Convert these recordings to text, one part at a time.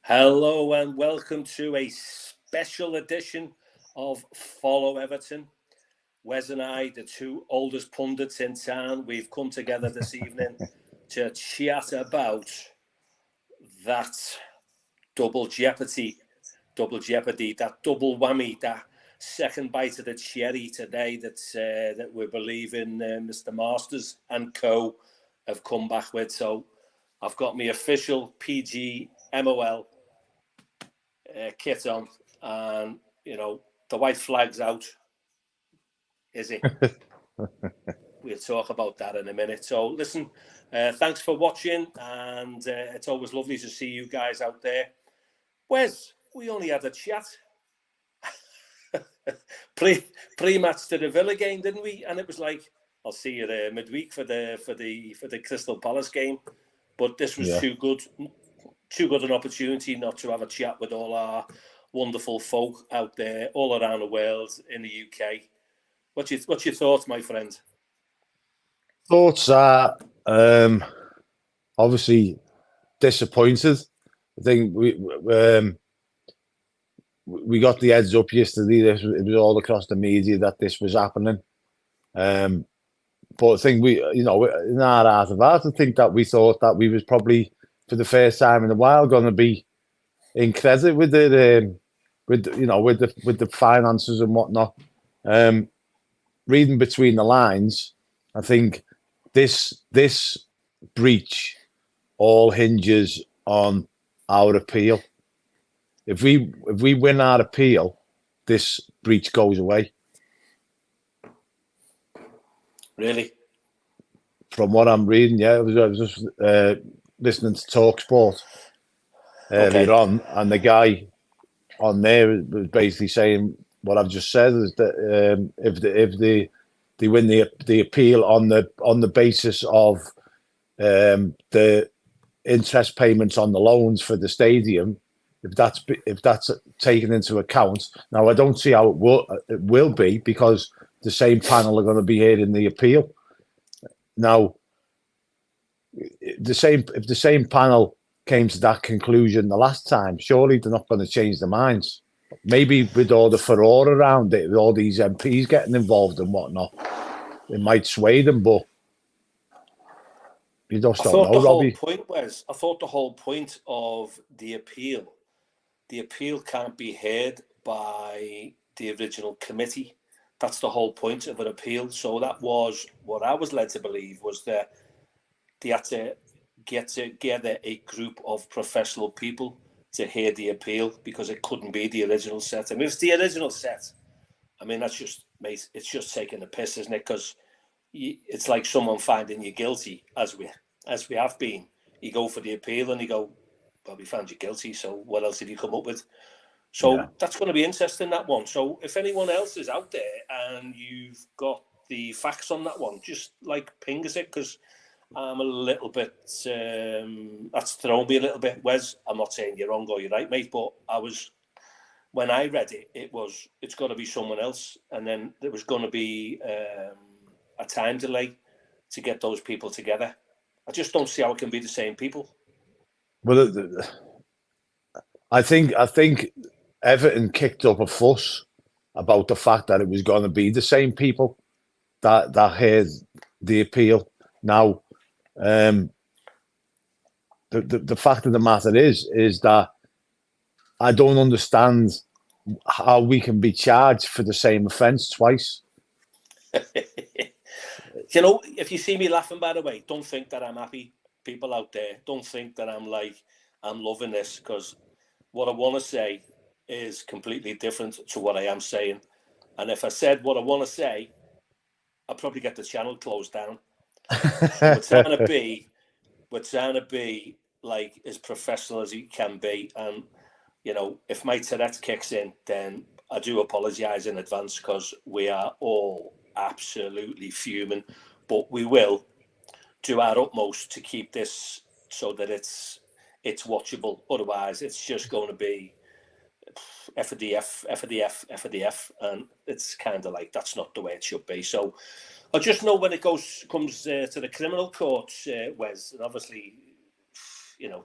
Hello and welcome to a special edition of Follow Everton. Wes and I, the two oldest pundits in town, we've come together this evening to chat about that double jeopardy, that double whammy, that second bite of the cherry today that we're believing Mr. Masters and co have come back with. So I've got my official PG MOL kit on, and the white flag's out. Is it? We'll talk about that in a minute. So listen, thanks for watching, and it's always lovely to see you guys out there. Wes, we only had a chat pre-match to the Villa game, didn't we? And it was like, I'll see you there midweek for the Crystal Palace game. But this was too good an opportunity not to have a chat with all our wonderful folk out there, all around the world, in the UK. What's your thoughts, my friend? Thoughts are obviously disappointed. I think we got the heads up yesterday. It was all across the media that this was happening. But I think in our heart of hearts, I think that we thought that we was probably for the first time in a while going to be in credit with the with the finances and whatnot. Reading between the lines, I think this breach all hinges on our appeal. If we win our appeal, this breach goes away. Really? From what I'm reading, I was just listening to TalkSport earlier on, and the guy on there was basically saying what I've just said, is that if they win the appeal on the basis of the interest payments on the loans for the stadium, if that's taken into account. Now I don't see how it will be, because the same panel are going to be hearing the appeal. Now, if the same panel came to that conclusion the last time, surely they're not going to change their minds. Maybe with all the furore around it, with all these MPs getting involved and whatnot, it might sway them, but you just don't know, Robbie. I thought the whole point of the appeal can't be heard by the original committee. That's the whole point of an appeal. So that was what I was led to believe, was that they had to get together a group of professional people to hear the appeal, because it couldn't be the original set. I mean, if it's the original set, I mean, it's just taking the piss, isn't it? Because it's like someone finding you guilty, as we have been. You go for the appeal and you go, well, we found you guilty, so what else have you come up with? So that's going to be interesting, that one. So if anyone else is out there and you've got the facts on that one, just ping us it, because I'm a little bit, that's thrown me a little bit. Wes, I'm not saying you're wrong or you're right, mate, but when I read it, it's got to be someone else. And then there was going to be a time delay to get those people together. I just don't see how it can be the same people. Well, I think Everton kicked up a fuss about the fact that it was going to be the same people that heard the appeal. Now, the fact of the matter is that I don't understand how we can be charged for the same offence twice. If you see me laughing, by the way, don't think that I'm happy. People out there, don't think that I'm loving this, because what I want to say is completely different to what I am saying. And if I said what I want to say, I'll probably get the channel closed down. So we're trying to be like as professional as you can be. And, if my Tourette kicks in, then I do apologise in advance, because we are all absolutely fuming. But we will do our utmost to keep this so that it's watchable. Otherwise, it's just going to be F of the F, and it's kind of like, that's not the way it should be. So I just know when it comes to the criminal courts, Wes, and obviously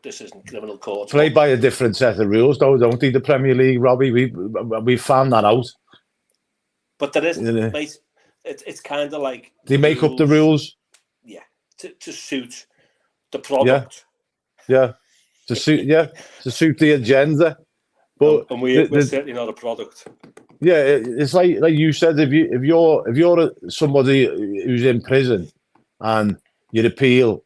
this isn't criminal court. Play by a different set of rules, though, don't they? The Premier League, Robbie, we found that out. But there isn't, mate. It's kind of like they make up the rules. Yeah, to suit the product. Yeah, to suit the agenda. But and we're certainly not a product. Yeah, it's like you said, if you're somebody who's in prison and you appeal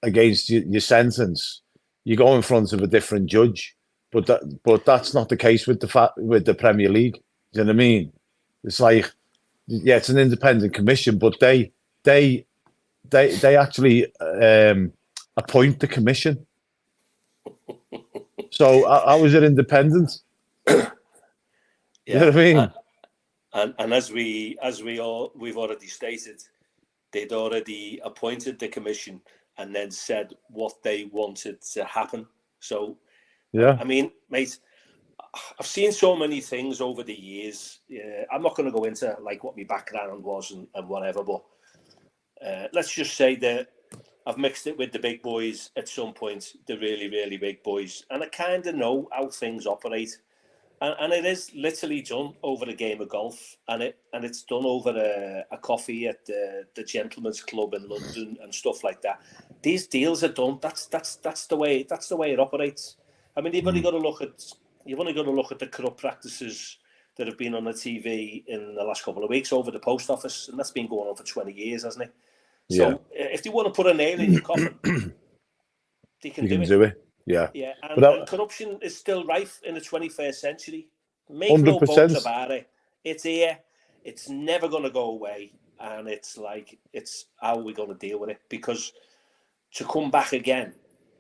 against your sentence, you go in front of a different judge. But that's not the case with the Premier League. Do you know what I mean? It's like, yeah, it's an independent commission, but they actually appoint the commission. So how is it independent? Yeah. You know what I mean? And as we've already stated, they'd already appointed the commission and then said what they wanted to happen. So, yeah, I mean, mate, I've seen so many things over the years. I'm not going to go into like what my background was and whatever, but let's just say that I've mixed it with the big boys at some point, the really, really big boys, and I kind of know how things operate. And it is literally done over a game of golf, and it's done over a coffee at the Gentleman's Club in London and stuff like that. These deals are done. That's the way it operates. I mean, you've only got to look at the corrupt practices that have been on the TV in the last couple of weeks over the post office, and that's been going on for 20 years, hasn't it? So if they want to put a nail in your coffin, they can do it. Yeah, yeah, and corruption is still rife in the 21st century. Make 100%. No bones about it. It's here. It's never going to go away, and it's how are we going to deal with it? Because to come back again,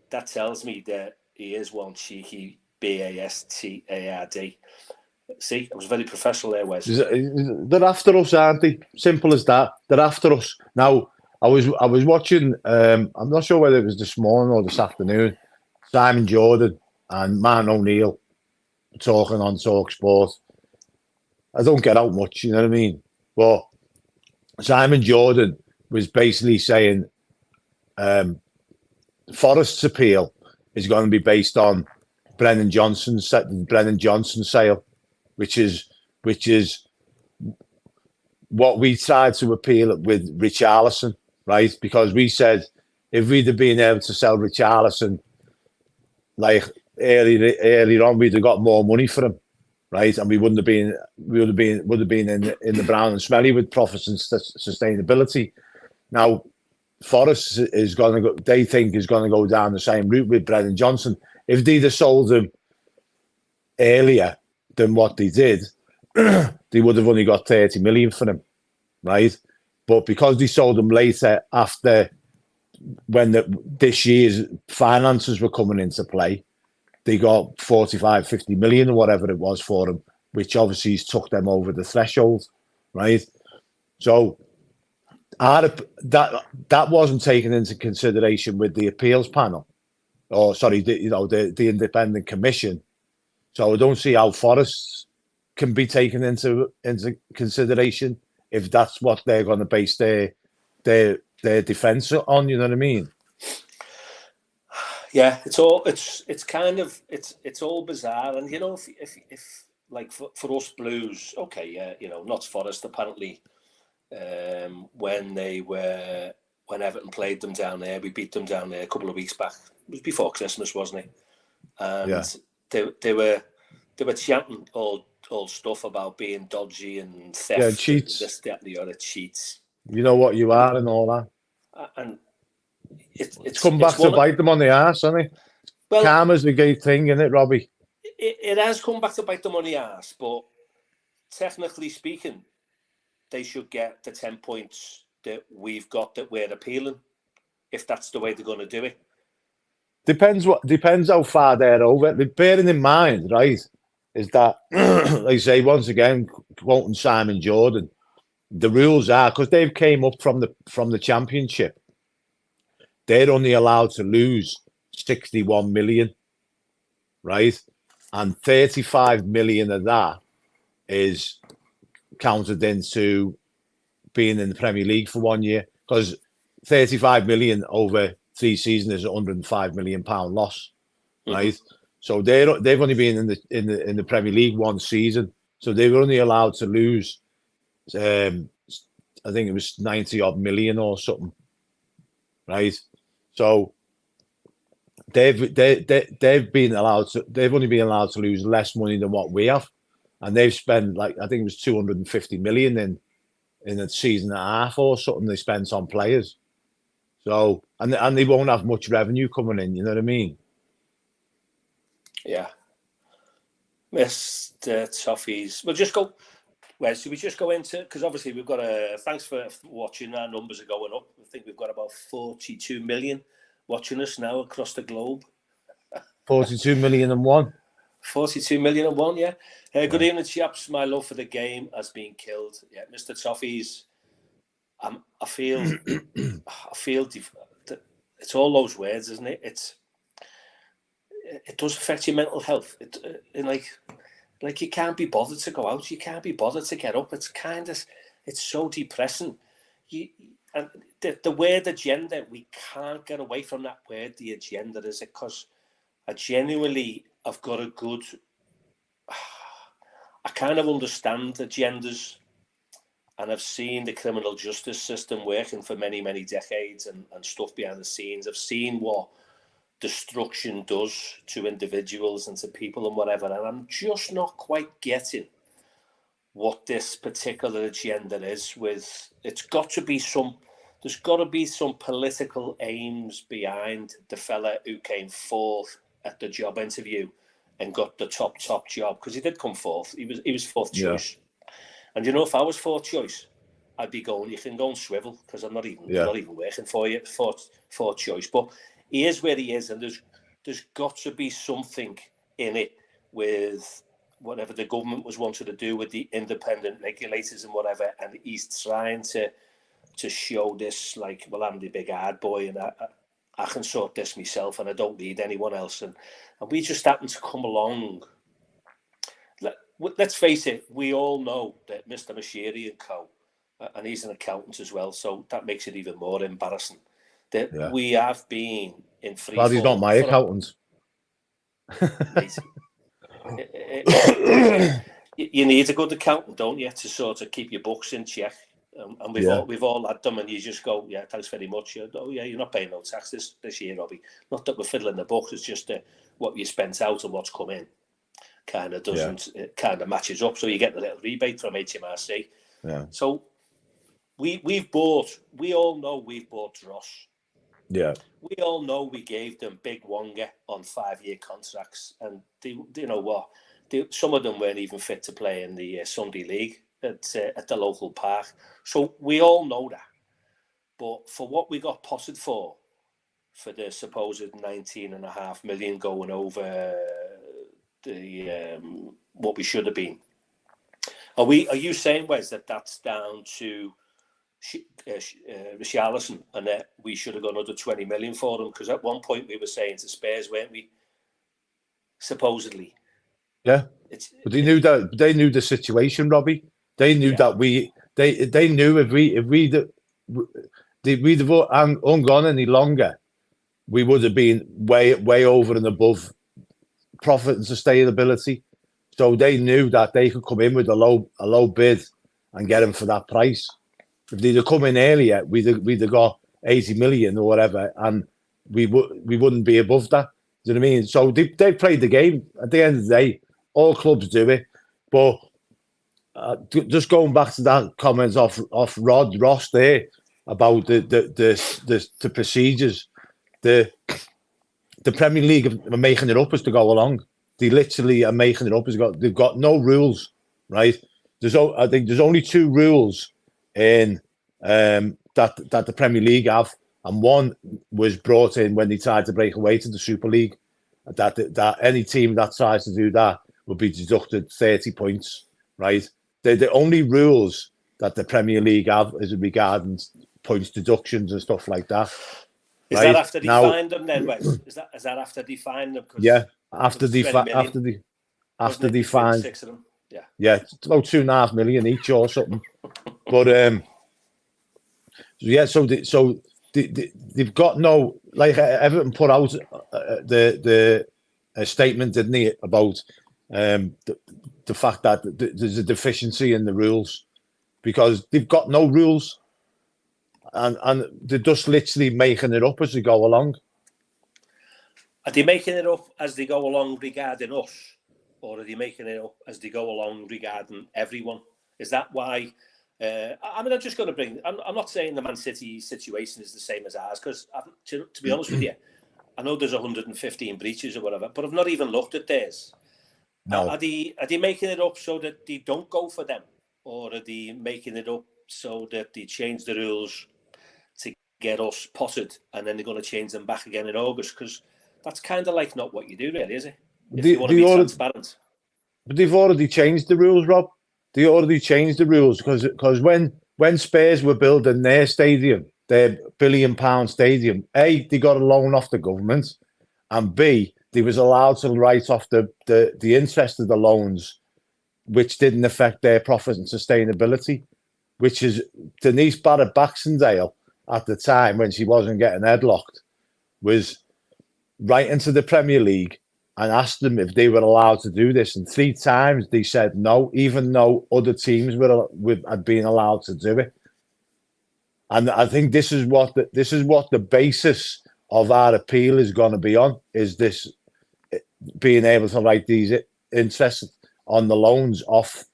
that tells me that he is one cheeky bastard. See, I was very professional there, Wes. They're after us, aren't they? Simple as that. They're after us. Now, I was watching. I'm not sure whether it was this morning or this afternoon. Simon Jordan and Martin O'Neill talking on TalkSport. I don't get out much, you know what I mean? But Simon Jordan was basically saying Forest's appeal is going to be based on Brennan Johnson's sale, which is what we tried to appeal with Richarlison, right? Because we said if we'd have been able to sell Richarlison like earlier on, we'd have got more money for him, right? And we would have been in the brown and smelly with profits and sustainability. Now, Forest is going to go. They think is going to go down the same route with Brennan Johnson. If they'd have sold him earlier than what they did, they would have only got 30 million for him, right? But because they sold him later, after when this year's finances were coming into play, they got 45, 50 million or whatever it was for him, which obviously took them over the threshold, right? So that wasn't taken into consideration with the appeals panel, or sorry, the independent commission. So I don't see how Forest can be taken into consideration if that's what they're going to base their defense on. You know what I mean? Yeah, it's all bizarre, and if like for us Blues, okay, yeah, not Forest apparently. When Everton played them down there, we beat them down there a couple of weeks back. It was before Christmas, wasn't it? And they were chanting all stuff about being dodgy and theft, yeah, cheats, and this, that, and the other, cheats. You know what you are and all that. And it's come back to bite them on the arse, hasn't it? Well, karma's the great thing, isn't it, Robbie? It has come back to bite them on the arse, but technically speaking, they should get the 10 points that we've got that we're appealing, if that's the way they're going to do it. Depends how far they're over. Bearing in mind, right, is that, like I say, once again, quoting Simon Jordan, the rules are, because they've came up from the championship, they're only allowed to lose 61 million, right? And 35 million of that is counted into being in the Premier League for 1 year, because 35 million over 3 seasons is £105 million loss, right? So they've only been in the Premier League 1 season, so they were only allowed to lose, I think it was 90 odd million or something, right? So they've been allowed to, they've only been allowed to lose less money than what we have, and they've spent, like, I think it was 250 million in a season and a half or something they spent on players. So and they won't have much revenue coming in, you know what I mean? Yeah. Mr. Toffees. We'll just go. Well, should we just go into, because obviously we've got thanks for watching. Our numbers are going up. I think we've got about 42 million watching us now across the globe. 42 million and one. 42 million and one, yeah. Good evening, chaps. My love for the game has been killed. Yeah, Mr. Toffees. I feel it's all those words, isn't it? It does affect your mental health. Like you can't be bothered to go out. You can't be bothered to get up. It's so depressing. And the word agenda, we can't get away from that word. The agenda is it, because I genuinely have got a good. I kind of understand agendas, and I've seen the criminal justice system working for many, many decades and stuff behind the scenes. I've seen what destruction does to individuals and to people and whatever, and I'm just not quite getting what this particular agenda is. With there's got to be some political aims behind the fella who came fourth at the job interview and got the top job, because he did come fourth. He was fourth choice. And you know, if I was fourth choice, I'd be going, you can go and swivel, because I'm not even working for you, fourth choice. But he is where he is, and there's got to be something in it with whatever the government was wanting to do with the independent regulators and whatever, and he's trying to show this, like, well, I'm the big hard boy, and I can sort this myself, and I don't need anyone else. And we just happen to come along. Let's face it, we all know that Mr. Mashiri and co, and he's an accountant as well, so that makes it even more embarrassing. That we have been in free fall. Well, he's not my accountant. You need a good accountant, don't you, to sort of keep your books in check. And we've all had them, and you just go, yeah, thanks very much. Oh yeah, you're not paying no tax this year, Robbie. Not that we're fiddling the books, it's just what you spent out and what's come in kind of doesn't, it kind of matches up. So you get the little rebate from HMRC. Yeah. So we all know we've bought Dross. Yeah. We all know we gave them big Wonga on 5-year contracts, and you know what? Some of them weren't even fit to play in the Sunday League at the local park. So we all know that. But for what we got potted for the supposed 19.5 million going over the what we should have been, are you saying, Wes, that that's down to Richarlison, and that we should have got another 20 million for them? Because at one point we were saying to Spurs, weren't we? Supposedly. Yeah. But they knew the situation, Robbie. They knew that they knew if we'd have hung on any longer, we would have been way over and above profit and sustainability. So they knew that they could come in with a low bid and get him for that price. If they'd have come in earlier, we'd have got 80 million or whatever, and we wouldn't be above that. Do you know what I mean? So they played the game. At the end of the day, all clubs do it. But just going back to that comment off Ross there about the procedures, the Premier League are making it up as to go along. They literally are making it up as they've got no rules, right? I think there's only 2 rules in that the Premier League have, and one was brought in when they tried to break away to the Super League. That any team that tries to do that will be deducted 30 points, right? The only rules that the Premier League have is regarding points deductions and stuff like that. Is that after they find them then, Wes? Is that after they find them? Yeah, after they find 6 of them. Yeah, it's about 2.5 million each or something. But so they've got no, like Everton put out the statement, didn't he, about the fact that there's a deficiency in the rules because they've got no rules, and they're just literally making it up as they go along. Are they making it up as they go along regarding us, or are they making it up as they go along regarding everyone? Is that why? I mean, I'm just going to bring. I'm not saying the Man City situation is the same as ours because, to be honest with you, I know there's 115 breaches or whatever, but I've not even looked at theirs. No. Are they making it up so that they don't go for them, or are they making it up so that they change the rules to get us potted, and then they're going to change them back again in August? Because that's kind of like not what you do, really, is it? If you want to be transparent. But they've already changed the rules, Rob. They already changed the rules because when Spurs were building their stadium, their £1 billion stadium, A, they got a loan off the government, and B, they was allowed to write off the interest of the loans, which didn't affect their profit and sustainability, which is Denise Barrett Baxendale at the time when she wasn't getting headlocked, was right into the Premier League and asked them if they were allowed to do this. And 3 times they said no, even though other teams had been allowed to do it. And I think this is what the basis of our appeal is going to be on, is this being able to write these interests on the loans off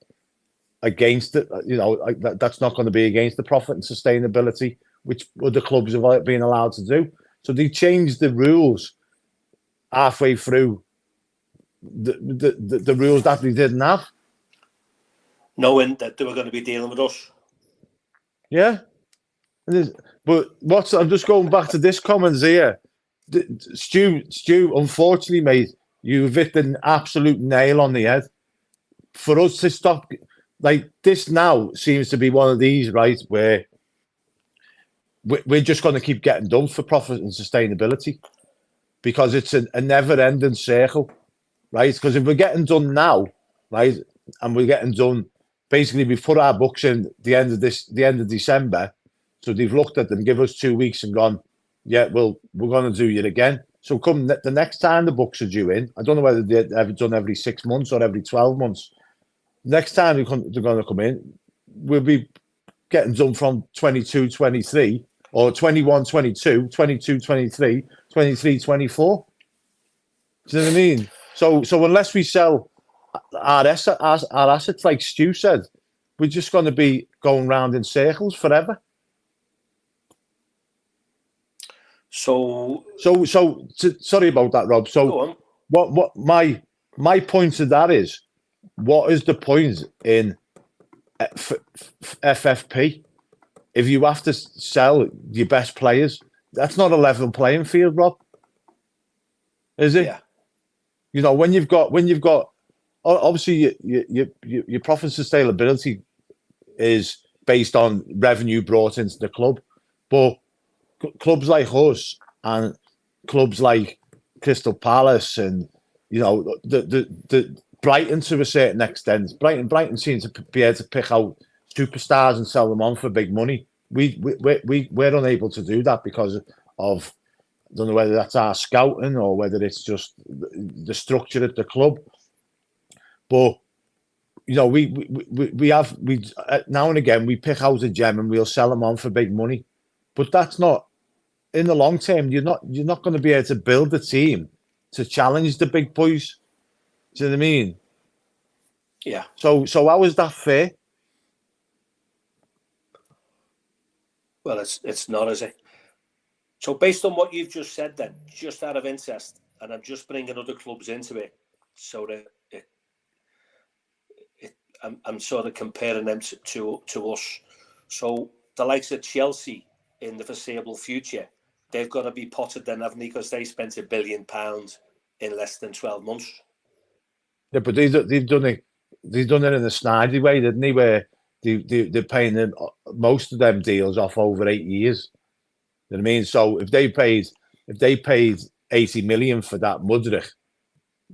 against it. You know, that's not going to be against the profit and sustainability, which other clubs have been allowed to do. So they changed the rules halfway through the rules that they didn't have, knowing that they were going to be dealing with us. Yeah, but I'm just going back to this comment here, Stu. Unfortunately, mate, you've hit an absolute nail on the head. For us to stop, like this now seems to be one of these, right, where we're just going to keep getting done for profit and sustainability because it's a never-ending circle. Right, because if we're getting done now, right, and we're getting done, basically we've put our books in the end of December, so they've looked at them, give us 2 weeks, and gone, yeah, well, we're going to do it again. So come the next time the books are due in, I don't know whether they're done every 6 months or every 12 months. Next time they're going to come in, we'll be getting done from 22, 23, or 21, 22, 22, 23, 23, 24. Do you know what I mean? So unless we sell our assets, like Stu said, we're just going to be going round in circles forever. So sorry about that, Rob. So what my point to that is, what is the point in FFP if you have to sell your best players? That's not a level playing field, Rob. Is it? Yeah. You know, when you've got obviously your profit sustainability is based on revenue brought into the club, but clubs like us and clubs like Crystal Palace and the Brighton to a certain extent, Brighton seems to be able to pick out superstars and sell them on for big money. We're unable to do that because of, I don't know whether that's our scouting or whether it's just the structure at the club. But we now and again we pick out a gem and we'll sell them on for big money. But that's not, in the long term, you're not going to be able to build a team to challenge the big boys. Do you know what I mean? Yeah. So how is that fair? Well, it's not, is it? So based on what you've just said, then, just out of interest, and I'm just bringing other clubs into it, so that I'm sort of comparing them to us. So the likes of Chelsea in the foreseeable future, they've got to be potted then, haven't they? Because they spent £1 billion in less than 12 months. Yeah, but they've done it in a snidey way, didn't they? Where they're paying them, most of them deals off over 8 years. You know what I mean? So if they paid 80 million for that Mudryk,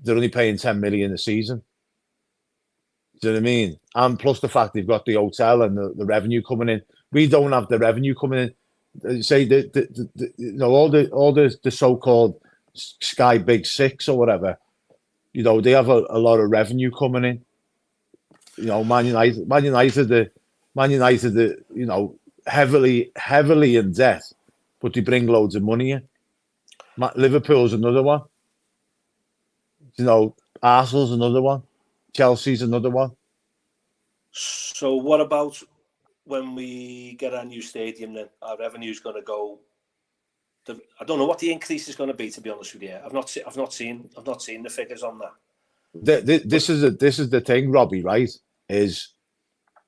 they're only paying 10 million a season. Do you know what I mean? And plus the fact they've got the hotel and the revenue coming in. We don't have the revenue coming in. say you know, all the so-called Sky Big Six or whatever, you know, they have a lot of revenue coming in. You know, Man United, you know, heavily in debt, but they bring loads of money in. Liverpool's another one. You know, Arsenal's another one. Chelsea's another one. So what about when we get our new stadium? Then our revenue's going to go. I don't know what the increase is going to be. To be honest with you, I've not seen the figures on that. This is the thing, Robbie. Right? Is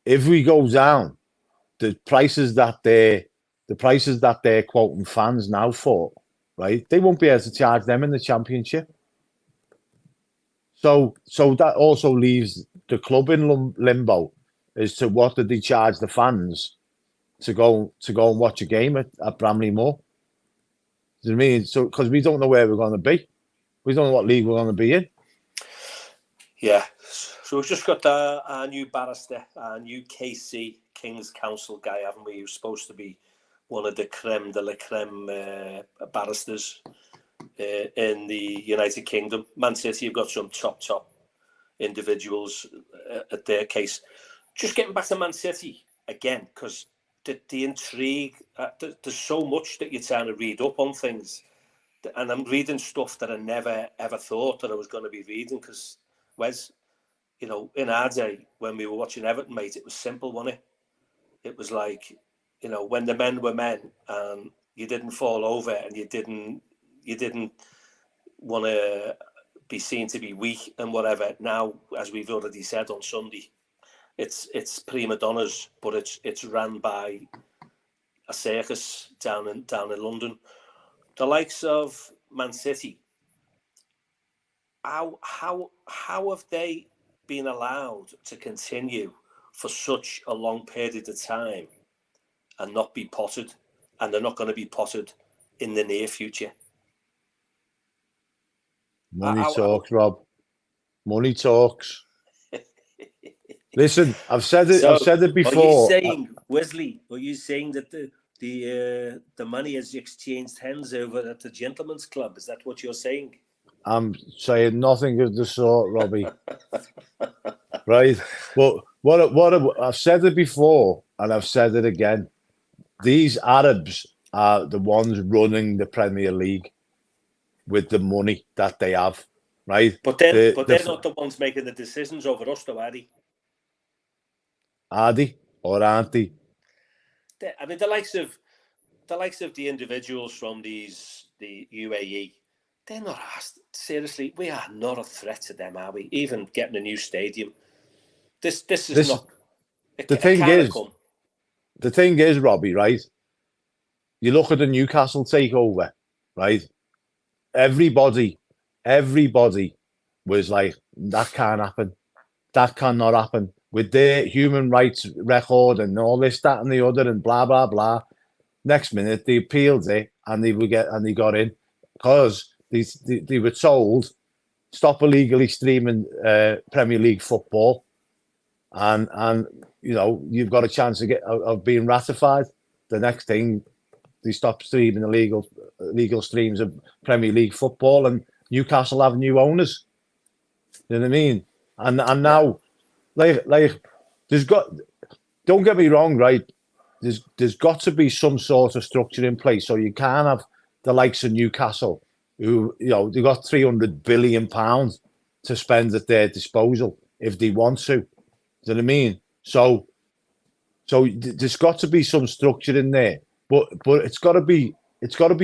if we go down, the prices that they're quoting fans now for, right? They won't be able to charge them in the Championship. So that also leaves the club in limbo as to what did they charge the fans to go and watch a game at Bramley Moor. Do you know what I mean? So because we don't know where we're going to be, we don't know what league we're going to be in. Yeah. So we've just got our new barrister, our new KC King's Council guy, haven't we? Who's supposed to be one of the creme de la creme barristers in the United Kingdom. Man City have got some top individuals at their case. Just getting back to Man City again, because the intrigue, there's so much that you're trying to read up on things, and I'm reading stuff that I never ever thought that I was going to be reading. Because Wes, you know, in our day when we were watching Everton, mate, it was simple, wasn't it? It was like, you know, when the men were men and you didn't fall over and you didn't want to be seen to be weak and whatever. Now, as we've already said on Sunday, it's prima donnas, but it's ran by a circus down in London. The likes of Man City, how have they been allowed to continue for such a long period of time and not be potted? And they're not going to be potted in the near future. Money talks, Rob. Money talks. Listen, I've said it. So, I've said it before. Are you saying, Wesley? Are you saying that the money has exchanged hands over at the Gentlemen's Club? Is that what you're saying? I'm saying nothing of the sort, Robbie. Right? But what I've said it before, and I've said it again. These Arabs are the ones running the Premier League with the money that they have, right? But they're not the ones making the decisions over us, though, are they? Are they or aren't they? I mean, the likes of the individuals from the UAE, they're not asked. Seriously, we are not a threat to them, are we? Even getting a new stadium. This is not. The thing is, Robbie, right? You look at the Newcastle takeover, right? Everybody was like, that can't happen. That cannot happen. With their human rights record and all this, that, and the other, and blah blah blah. Next minute, they appealed it, and they got in because they were told stop illegally streaming Premier League football, and you know you've got a chance of being ratified. The next thing, they stopped streaming illegal streams of Premier League football, and Newcastle have new owners. You know what I mean? And now. Like, don't get me wrong, right? There's got to be some sort of structure in place, so you can't have the likes of Newcastle, who, you know, they got £300 billion to spend at their disposal if they want to. Do you know what I mean? So there's got to be some structure in there, but it's got to be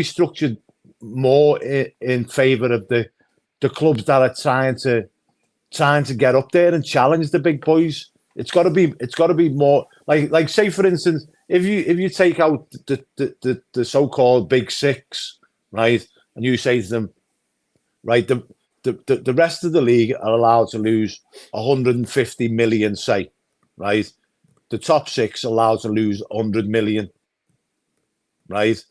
structured more in favour of the clubs that are trying to get up there and challenge the big boys. It's got to be more like say for instance, if you take out the so-called big six, right, and you say to them, right, the rest of the league are allowed to lose 150 million, say, right, the top six are allowed to lose 100 million, right.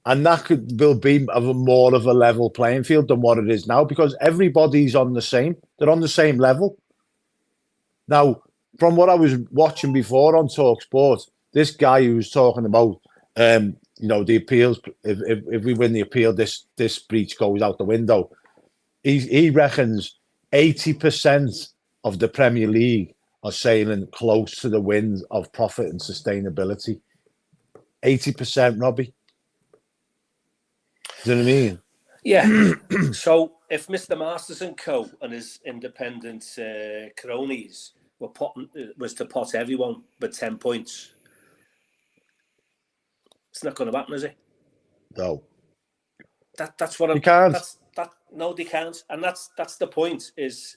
And that will be more of a level playing field than what it is now, because everybody's on the same. They're on the same level. Now, from what I was watching before on TalkSport, this guy who was talking about you know, the appeals, if we win the appeal, this breach goes out the window. He reckons 80% of the Premier League are sailing close to the wind of profit and sustainability. 80%, Robbie. Do you know what I mean? Yeah. So if Mr. Masters and Co. and his independent cronies was to pot everyone with 10 points, it's not going to happen, is it? No. That's what I'm. You can't. No, they can't, and that's the point. Is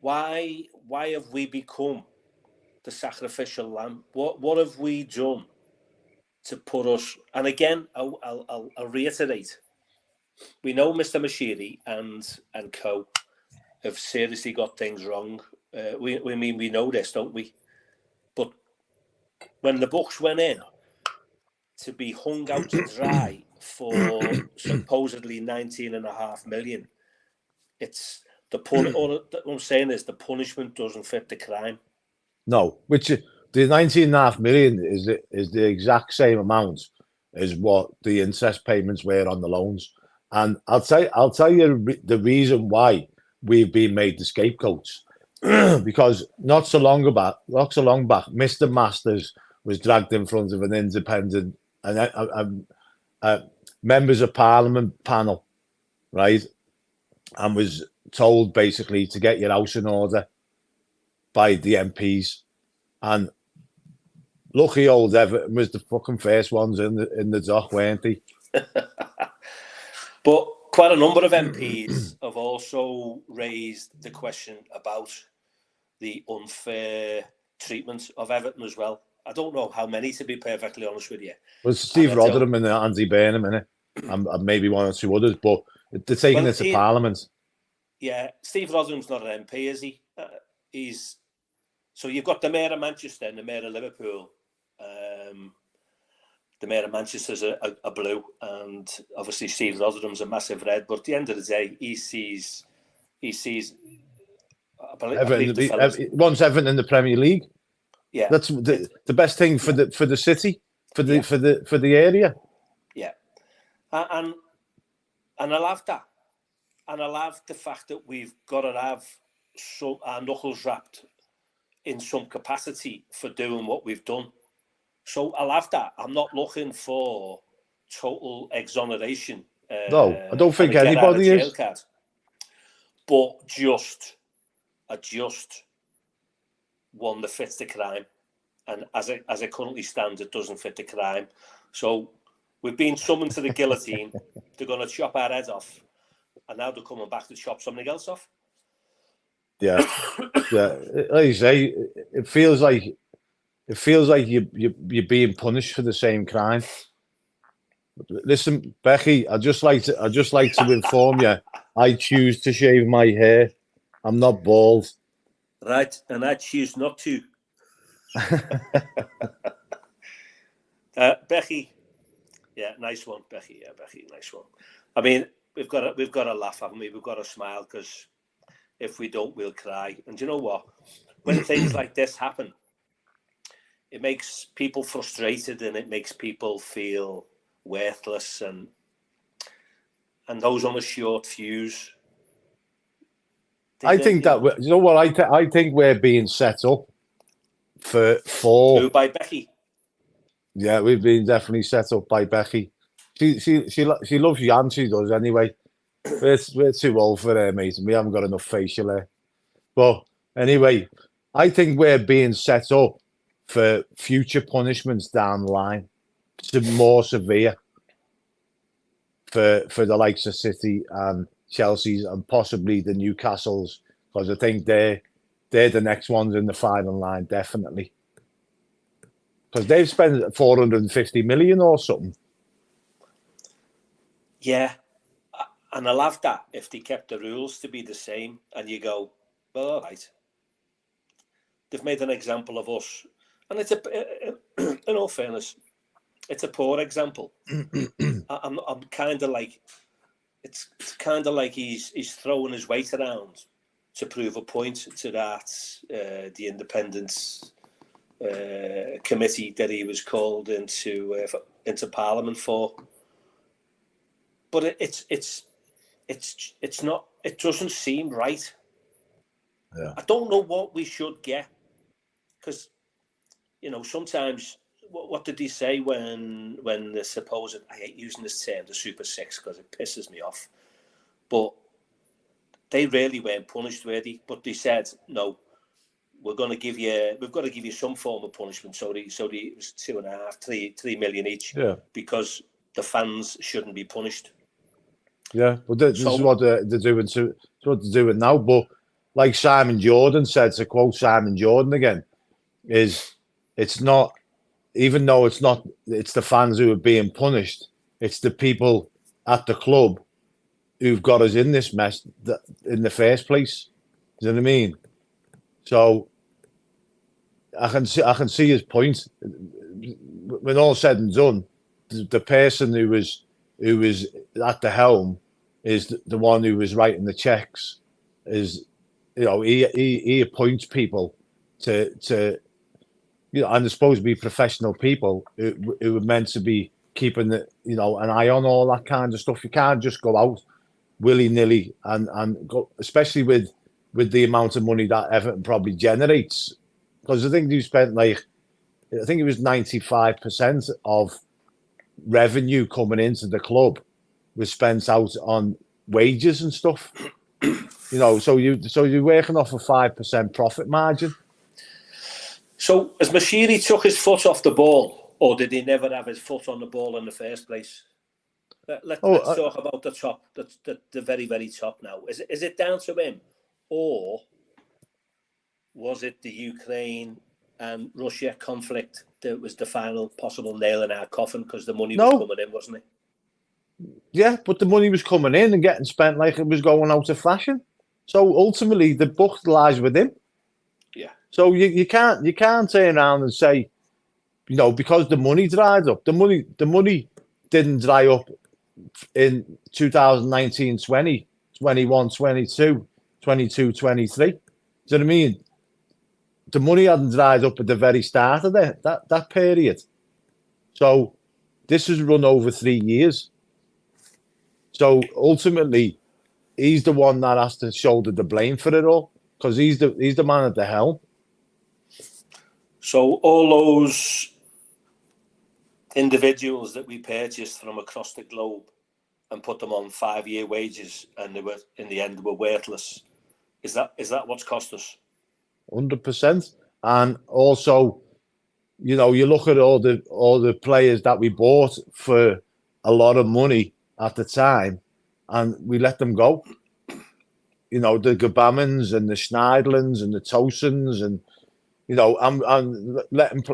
why have we become the sacrificial lamb? What have we done to put us? And again, I'll reiterate. We know Mr. Mashiri and Co. have seriously got things wrong. We know this, don't we? But when the books went in to be hung out to dry for supposedly 19.5 million, it's what I'm saying is the punishment doesn't fit the crime. No, which the 19.5 million is the exact same amount as what the interest payments were on the loans. And I'll tell you the reason why we've been made the scapegoats. Because not so long back, Mr. Masters was dragged in front of an independent members of Parliament panel, right, and was told basically to get your house in order by the MPs. And lucky old Everton was the fucking first ones in the dock, weren't they? But quite a number of MPs have also raised the question about the unfair treatment of Everton as well. I don't know how many, to be perfectly honest with you. Well, Steve Rotherham and Andy Burnham, innit? And maybe one or two others, but they're taking it to Parliament. Yeah, Steve Rotherham's not an MP, is he? He's... So you've got the Mayor of Manchester and the Mayor of Liverpool. The Mayor of Manchester's a blue, and obviously Steve Rotherham's a massive red. But at the end of the day, he sees. Wants Everton in the Premier League. Yeah, that's the best thing for the city, for the area. Yeah, and I'll have that, and I'll have the fact that we've got to have our knuckles wrapped in some capacity for doing what we've done. So I'll have that. I'm not looking for total exoneration. No, I don't think anybody is. But I just one that fits the crime, and as it currently stands, it doesn't fit the crime. So we've been summoned to the guillotine. They're going to chop our heads off, and now they're coming back to chop something else off. Yeah, yeah. Like you say, it feels like you're being punished for the same crime. Listen, Becky, I just like to inform you, I choose to shave my hair. I'm not bald. Right, and I choose not to. Becky, yeah, nice one, Becky. Yeah, Becky, nice one. I mean, we've got to laugh, haven't we? We've got to smile, because if we don't, we'll cry. And do you know what? When things like this happen, it makes people frustrated, and it makes people feel worthless, and those on a short fuse. I think that you know what I think we're being set up for. Who, by Becky? Yeah, we've been definitely set up by Becky. She loves Jan. She does anyway. We're too old for her, mate, and we haven't got enough facial hair. But anyway, I think we're being set up for future punishments down the line, more severe for the likes of City and Chelsea's and possibly the Newcastles, because I think they're the next ones in the firing line, definitely. Because they've spent 450 million or something. Yeah, and I love that if they kept the rules to be the same, and you go, well, all right. They've made an example of us, and it's in all fairness, it's a poor example. I'm kind of like, it's kind of like he's throwing his weight around to prove a point to that the independence committee that he was called into into Parliament for. But it's not. It doesn't seem right. Yeah. I don't know what we should get, because sometimes what did they say when the supposed, I hate using this term, the Super Six, because it pisses me off, but they really weren't punished, were they? But they said, no, we've got to give you some form of punishment. So it was 2.5, 3 million each, because the fans shouldn't be punished. Yeah, but this is what they're doing. It's what they're doing now. But like Simon Jordan said, to quote Simon Jordan again, it's not, even though it's the fans who are being punished, it's the people at the club who've got us in this mess in the first place. Do you know what I mean? So I can see his point. When all said and done, the person who was at the helm is the one who was writing the checks. He appoints people to and they're supposed to be professional people who are meant to be keeping an eye on all that kind of stuff. You can't just go out willy-nilly and go, especially with the amount of money that Everton probably generates. Because I think you spent I think it was 95% of revenue coming into the club was spent out on wages and stuff. So you're working off a 5% profit margin. So has Mashiri took his foot off the ball, or did he never have his foot on the ball in the first place? Let's talk about the top, the very, very top now. Is it down to him, or was it the Ukraine and Russia conflict that was the final possible nail in our coffin, because the money was coming in, wasn't it? Yeah, but the money was coming in and getting spent like it was going out of fashion. So ultimately, the buck lies with him. Yeah. So you can't turn around and say, because the money dried up. The money didn't dry up in 2019, 20, 21, 22, 22, 23. Do you know what I mean? The money hadn't dried up at the very start of that period. So this has run over 3 years. So ultimately, he's the one that has to shoulder the blame for it all, because he's the man at the helm. So all those individuals that we purchased from across the globe and put them on 5-year wages, and they were, in the end, were worthless. Is that what's cost us? 100%. And also, you look at all the players that we bought for a lot of money at the time, and we let them go. The Gabamans and the Schneidlins and the Tosens, and I'm letting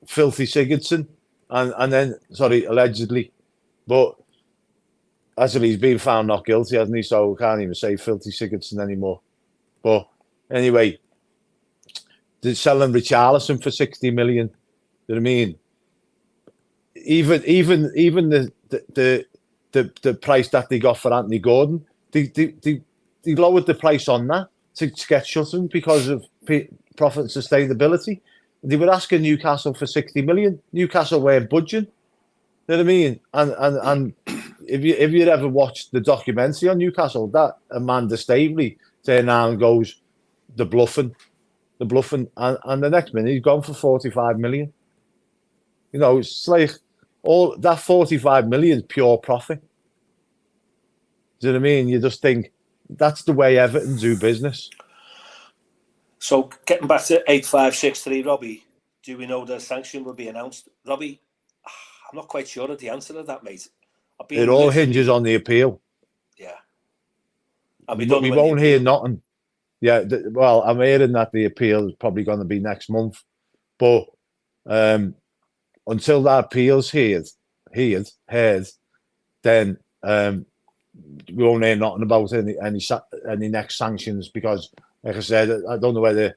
Filthy Sigurdsson, and then allegedly, but actually he's been found not guilty, hasn't he? So we can't even say Filthy Sigurdsson anymore. But anyway, they're selling Richarlison for 60 million. You know what I mean? Even the price that they got for Anthony Gordon, they lowered the price on that to get shut because of profit and sustainability. They were asking Newcastle for 60 million. Newcastle weren't budging. You know what I mean? And if you ever watched the documentary on Newcastle, that Amanda Staveley turned around and goes, the bluffing, and the next minute he's gone for 45 million. It's like all that 45 million is pure profit. Do you know what I mean? You just think that's the way Everton do business. So getting back to 8563, Robbie, do we know the sanction will be announced? Robbie, I'm not quite sure of the answer to that, mate. It all hinges on the appeal. Yeah. And we won't hear nothing. Yeah, well, I'm hearing that the appeal is probably going to be next month. But until that appeal's heard, then we won't hear nothing about any next sanctions, because, like I said, I don't know whether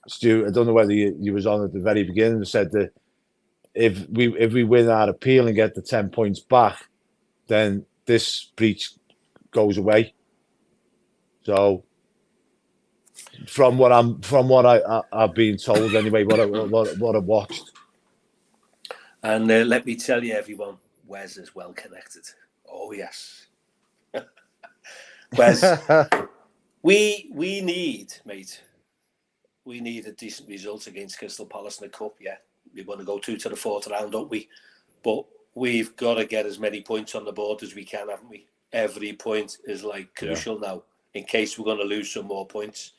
Stu, I don't know whether you was on at the very beginning and said that if we win our appeal and get the 10 points back, then this breach goes away. So from what I've been told anyway, what I watched, And let me tell you, everyone, Wez is well connected. Oh, yes. Wez, we need, mate, we need a decent result against Crystal Palace in the Cup, yeah. We want to go to the fourth round, don't we? But we've got to get as many points on the board as we can, haven't we? Every point is like crucial now in case we're going to lose some more points.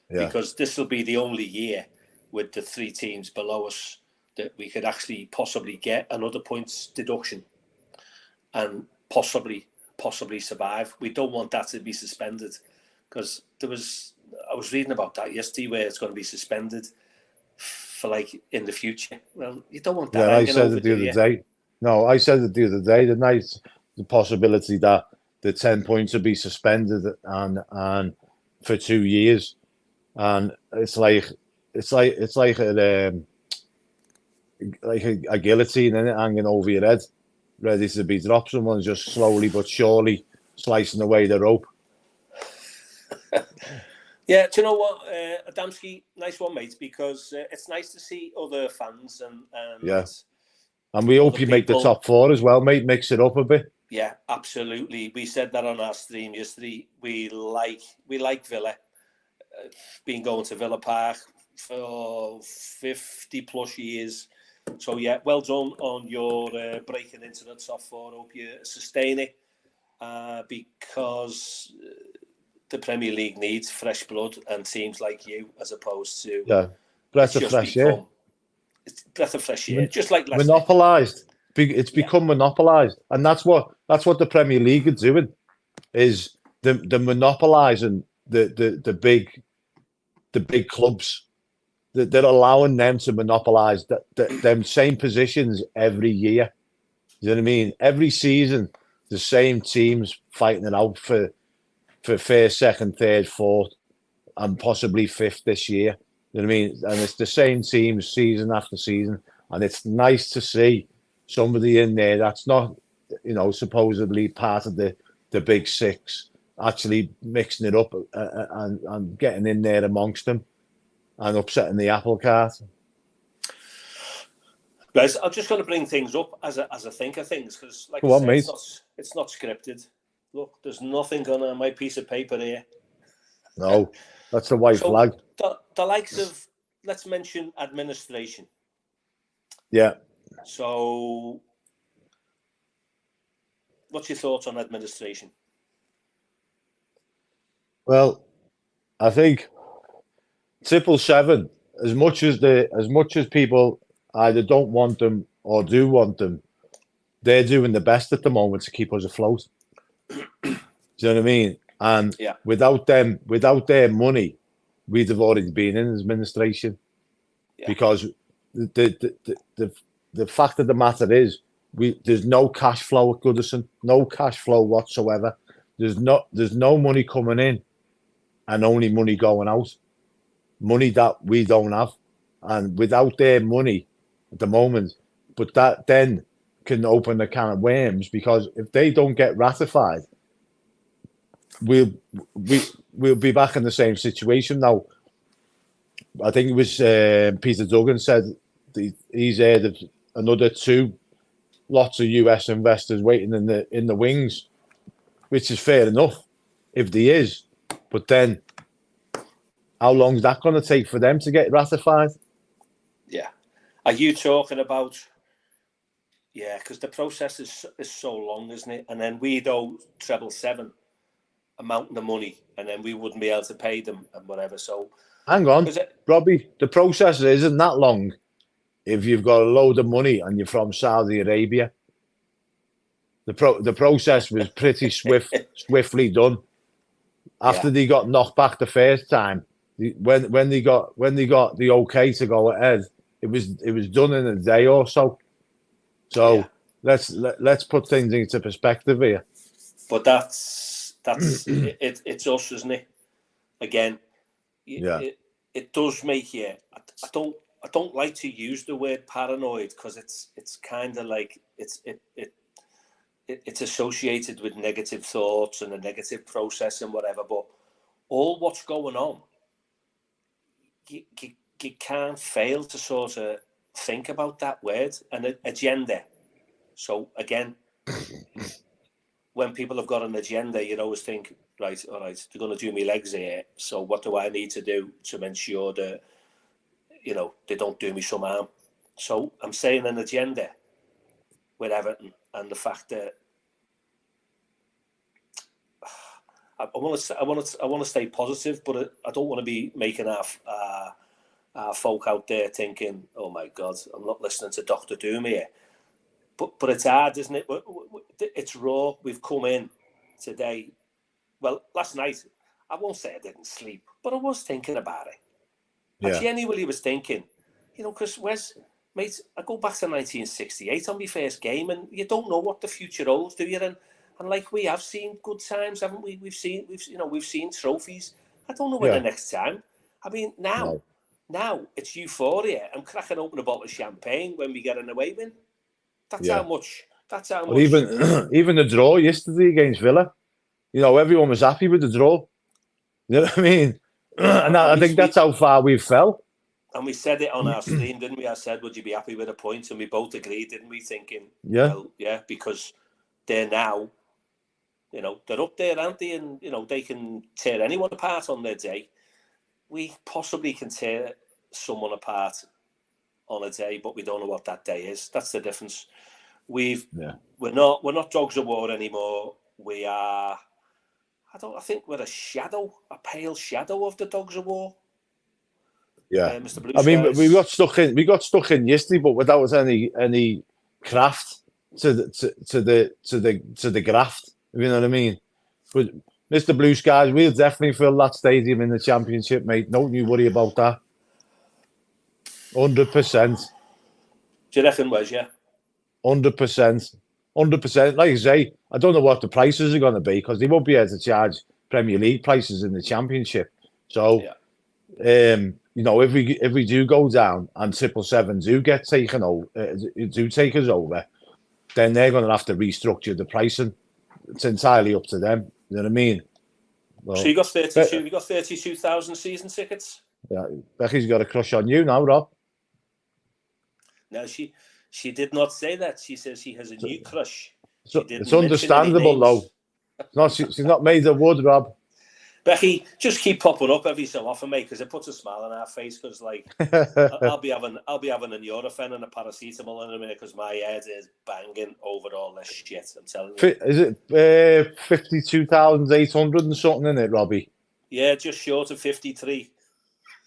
Yeah. Because this will be the only year with the 3 teams below us that we could actually possibly get another points deduction and possibly survive. We don't want that to be suspended because I was reading about that yesterday where it's going to be suspended for like in the future. Well, you don't want that. Yeah, I said it the other day. No, I said it the other day. The possibility that the 10 points would be suspended and for 2 years, and it's like a guillotine, innit, hanging over your head, ready to be dropped. Someone's just slowly but surely slicing away the rope. Yeah, do you know what, Adamski, nice one, mate, because it's nice to see other fans and yeah. And we hope you make the top 4 as well, mate. Mix it up a bit. Yeah, absolutely. We said that on our stream yesterday. We like Villa. Been going to Villa Park for 50 plus years. So yeah, well done on your breaking into the top 4. Hope you sustain it because the Premier League needs fresh blood and teams like you, as opposed to breath of fresh air. It's breath of fresh air, just like Leicester. Monopolised. It's become monopolised, and that's what the Premier League are doing. Is the monopolising the big clubs. They're allowing them to monopolise them same positions every year. You know what I mean? Every season, the same teams fighting it out for first, second, third, fourth, and possibly fifth this year. You know what I mean? And it's the same teams season after season, and it's nice to see somebody in there that's not, supposedly part of the big 6, actually mixing it up and getting in there amongst them and upsetting the apple cart. Guys, I'm just going to bring things up as I think of things, because like I said, it's not scripted. Look, there's nothing on my piece of paper here. No, that's the white flag. The likes of, let's mention administration. Yeah. So, what's your thoughts on administration? Well, I think 777, as much as people either don't want them or do want them, they're doing the best at the moment to keep us afloat. Do you know what I mean? And without their money, we'd have already been in administration. Yeah. Because the fact of the matter is, there's no cash flow at Goodison, no cash flow whatsoever. There's no money coming in, and only money going out. Money that we don't have, and without their money at the moment, but that then can open a can of worms, because if they don't get ratified, we'll be back in the same situation. Now, I think it was Peter Duggan said he's heard of another 2 lots of US investors waiting in the wings, which is fair enough if there is, but then how long is that going to take for them to get ratified? Yeah. Are you talking about? Yeah, because the process is so long, isn't it? And then we'd owe 777 a mountain of money, and then we wouldn't be able to pay them and whatever. So hang on, Robbie, the process isn't that long if you've got a load of money and you're from Saudi Arabia. The process was pretty swiftly done. After they got knocked back the first time, when they got the okay to go ahead, it was done in a day or so. So let's put things into perspective here. But that's it's us, isn't it? Again, it does make you. I don't like to use the word paranoid, because it's kind of like it's associated with negative thoughts and a negative process and whatever. But all what's going on, you can't fail to sort of think about that word, an agenda. So again, when people have got an agenda, you always think, right, all right, they're going to do me legs here. So what do I need to do to ensure that, you know, they don't do me some harm? So I'm saying an agenda with Everton, and the fact that I want to stay positive, but I don't want to be making our folk out there thinking, oh my God, I'm not listening to Dr. Doom here. But it's hard, isn't it? It's raw. We've come in today. Well, last night, I won't say I didn't sleep, but I was thinking about it. I genuinely was thinking, you know, because mate, I go back to 1968 on my first game, and you don't know what the future holds, do you? And like, we have seen good times, haven't we? We've seen trophies. I don't know when the next time. I mean, now it's euphoria. I'm cracking open a bottle of champagne when we get an away win. That's how much. Or even the draw yesterday against Villa. You know, everyone was happy with the draw. You know what I mean? And I think that's how far we've fell. And we said it on our stream, didn't we? I said, would you be happy with a point? And we both agreed, didn't we? Thinking, well, yeah, because they're now, you know, they're up there, aren't they? And, you know, they can tear anyone apart on their day. We possibly can tear someone apart on a day, but we don't know what that day is. That's the difference. We're not dogs of war anymore. We are. I think we're a pale shadow of the dogs of war. Yeah, Mr. Blue I mean, Skies. we got stuck in yesterday, but without any craft to the graft. You know what I mean? But Mr. Blue Skies, we'll definitely fill that stadium in the Championship, mate. Don't you worry about that. 100%. Do you reckon, Wes? Yeah. 100%. 100%. Like I say, I don't know what the prices are going to be, because they won't be able to charge Premier League prices in the Championship. So, you know, if we do go down and 777 do get taken over, do take us over, then they're going to have to restructure the pricing. It's entirely up to them. You know what I mean? Well, so you got 32. You got 32,000 season tickets. Yeah, Becky's got a crush on you now, Rob. No, she did not say that. She says she has a new crush. It's understandable, though. No, she's not made of wood, Rob. Becky, just keep popping up every so often, mate, because it puts a smile on our face. Because, like, I'll be having a Nurofen and a paracetamol in a minute because my head is banging over all this shit. I'm telling you. Is it 52,800 and something in it, Robbie? Yeah, just short of 53.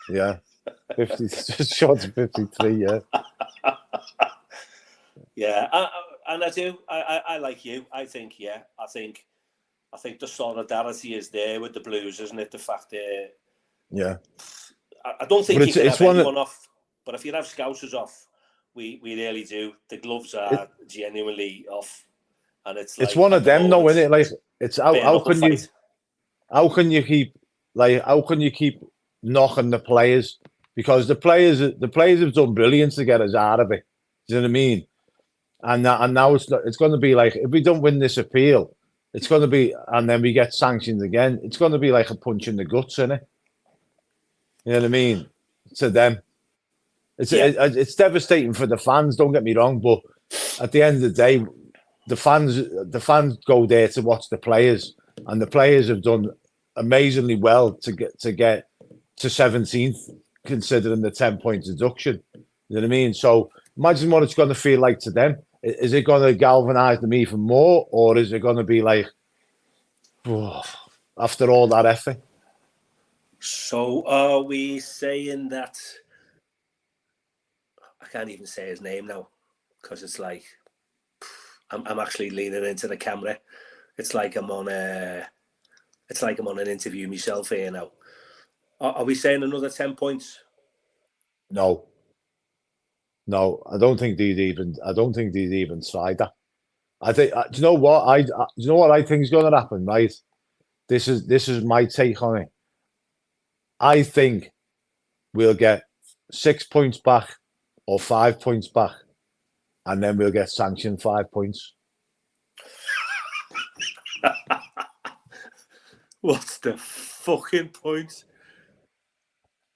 Yeah, 50, just short of 53. Yeah. Yeah, and I do. I like you. I think I think the solidarity is there with the Blues, isn't it? The fact that I don't think you can have anyone off, but if you have Scousers off, we really do. The gloves are genuinely off, and it's one of them, though, isn't it? Like, it's how can you keep knocking the players, because the players have done brilliant to get us out of it. Do you know what I mean? And now it's going to be like, if we don't win this appeal, it's going to be, and then we get sanctioned again, it's going to be like a punch in the guts, isn't it? You know what I mean? To them. It's devastating for the fans, don't get me wrong, but at the end of the day, the fans go there to watch the players, and the players have done amazingly well to get to 17th, considering the 10-point deduction. You know what I mean? So imagine what it's going to feel like to them. Is it going to galvanise them even more, or is it going to be like, after all that effort? So are we saying that? I can't even say his name now, because it's like I'm actually leaning into the camera. It's like I'm on an interview myself here now. Are we saying another 10 points? No, I don't think they'd even tried that. I think, do you know what? Do you know what I think is going to happen? Right, this is my take on it. I think we'll get 6 points back or 5 points back, and then we'll get sanctioned 5 points. What's the fucking point?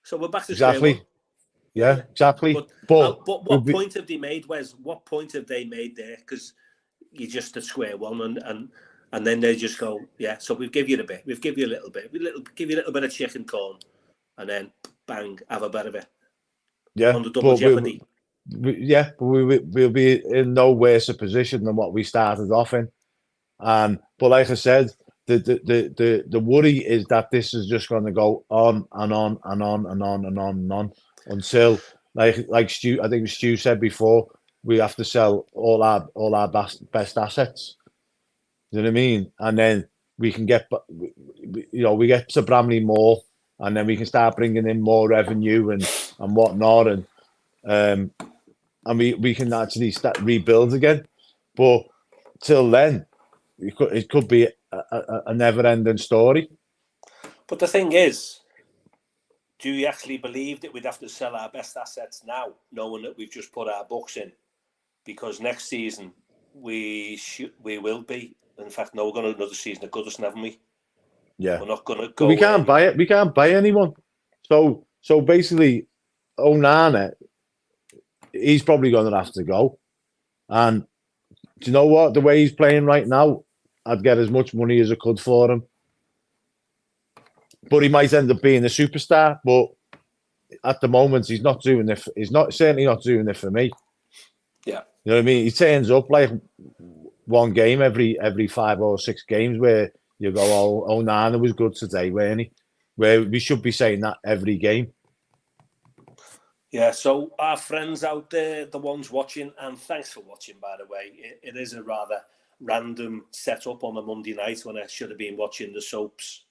So we're back to exactly. Yeah, exactly. But But what point have they made, Wes? What point have they made there? Because you're just at square one, and then they just go, yeah. So we'll give you a bit. We'll give you a little bit. Give you a little bit of chicken corn, and then bang, have a bit of it. Yeah, on the double jeopardy. We'll be in no worse a position than what we started off in. But like I said, the worry is that this is just going to go on and on and on and on and on and on until, like Stu, I think Stu said before, we have to sell all our best assets. You know what I mean? And then we can get, we get to Bramley more, and then we can start bringing in more revenue and whatnot, and we can actually start rebuild again. But till then, it could be a never-ending story. But the thing is, do you actually believe that we'd have to sell our best assets now, knowing that we've just put our books in? Because next season we will be. In fact, no, we're going to another season at Goodison, haven't we? Yeah, we're not going to go. But we can't buy it. We can't buy anyone. So basically, Onana, he's probably going to have to go. And do you know what? The way he's playing right now, I'd get as much money as I could for him. But he might end up being a superstar. But at the moment, he's not doing it. He's certainly not doing it for me. Yeah, you know what I mean. He turns up like one game every 5 or 6 games where you go, "Oh, Onana was good today, weren't he?" Where we should be saying that every game. Yeah, so our friends out there, the ones watching, and thanks for watching, by the way. It is a rather random setup on a Monday night when I should have been watching the soaps.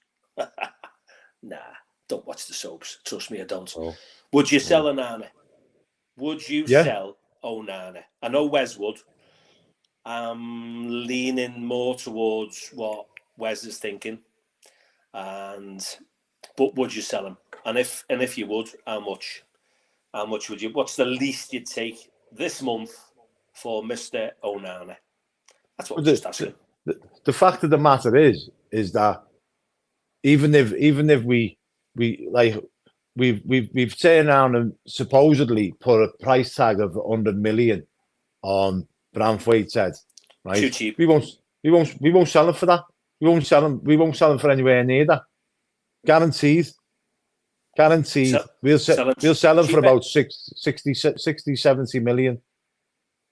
Nah, don't watch the soaps. Trust me, I don't. Oh. Would you sell Onana? Would you sell Onana? I know Wes would. I'm leaning more towards what Wes is thinking. But would you sell him? And if you would, how much? How much would you? What's the least you'd take this month for Mr. Onana? That's what we're just asking. The fact of the matter is that even if we've turned around and supposedly put a price tag of 100 million on Branthwaite's head, right? Too cheap. We won't sell him for that. We won't sell him for anywhere near that. Guaranteed. We'll sell him for about 60, 70 million.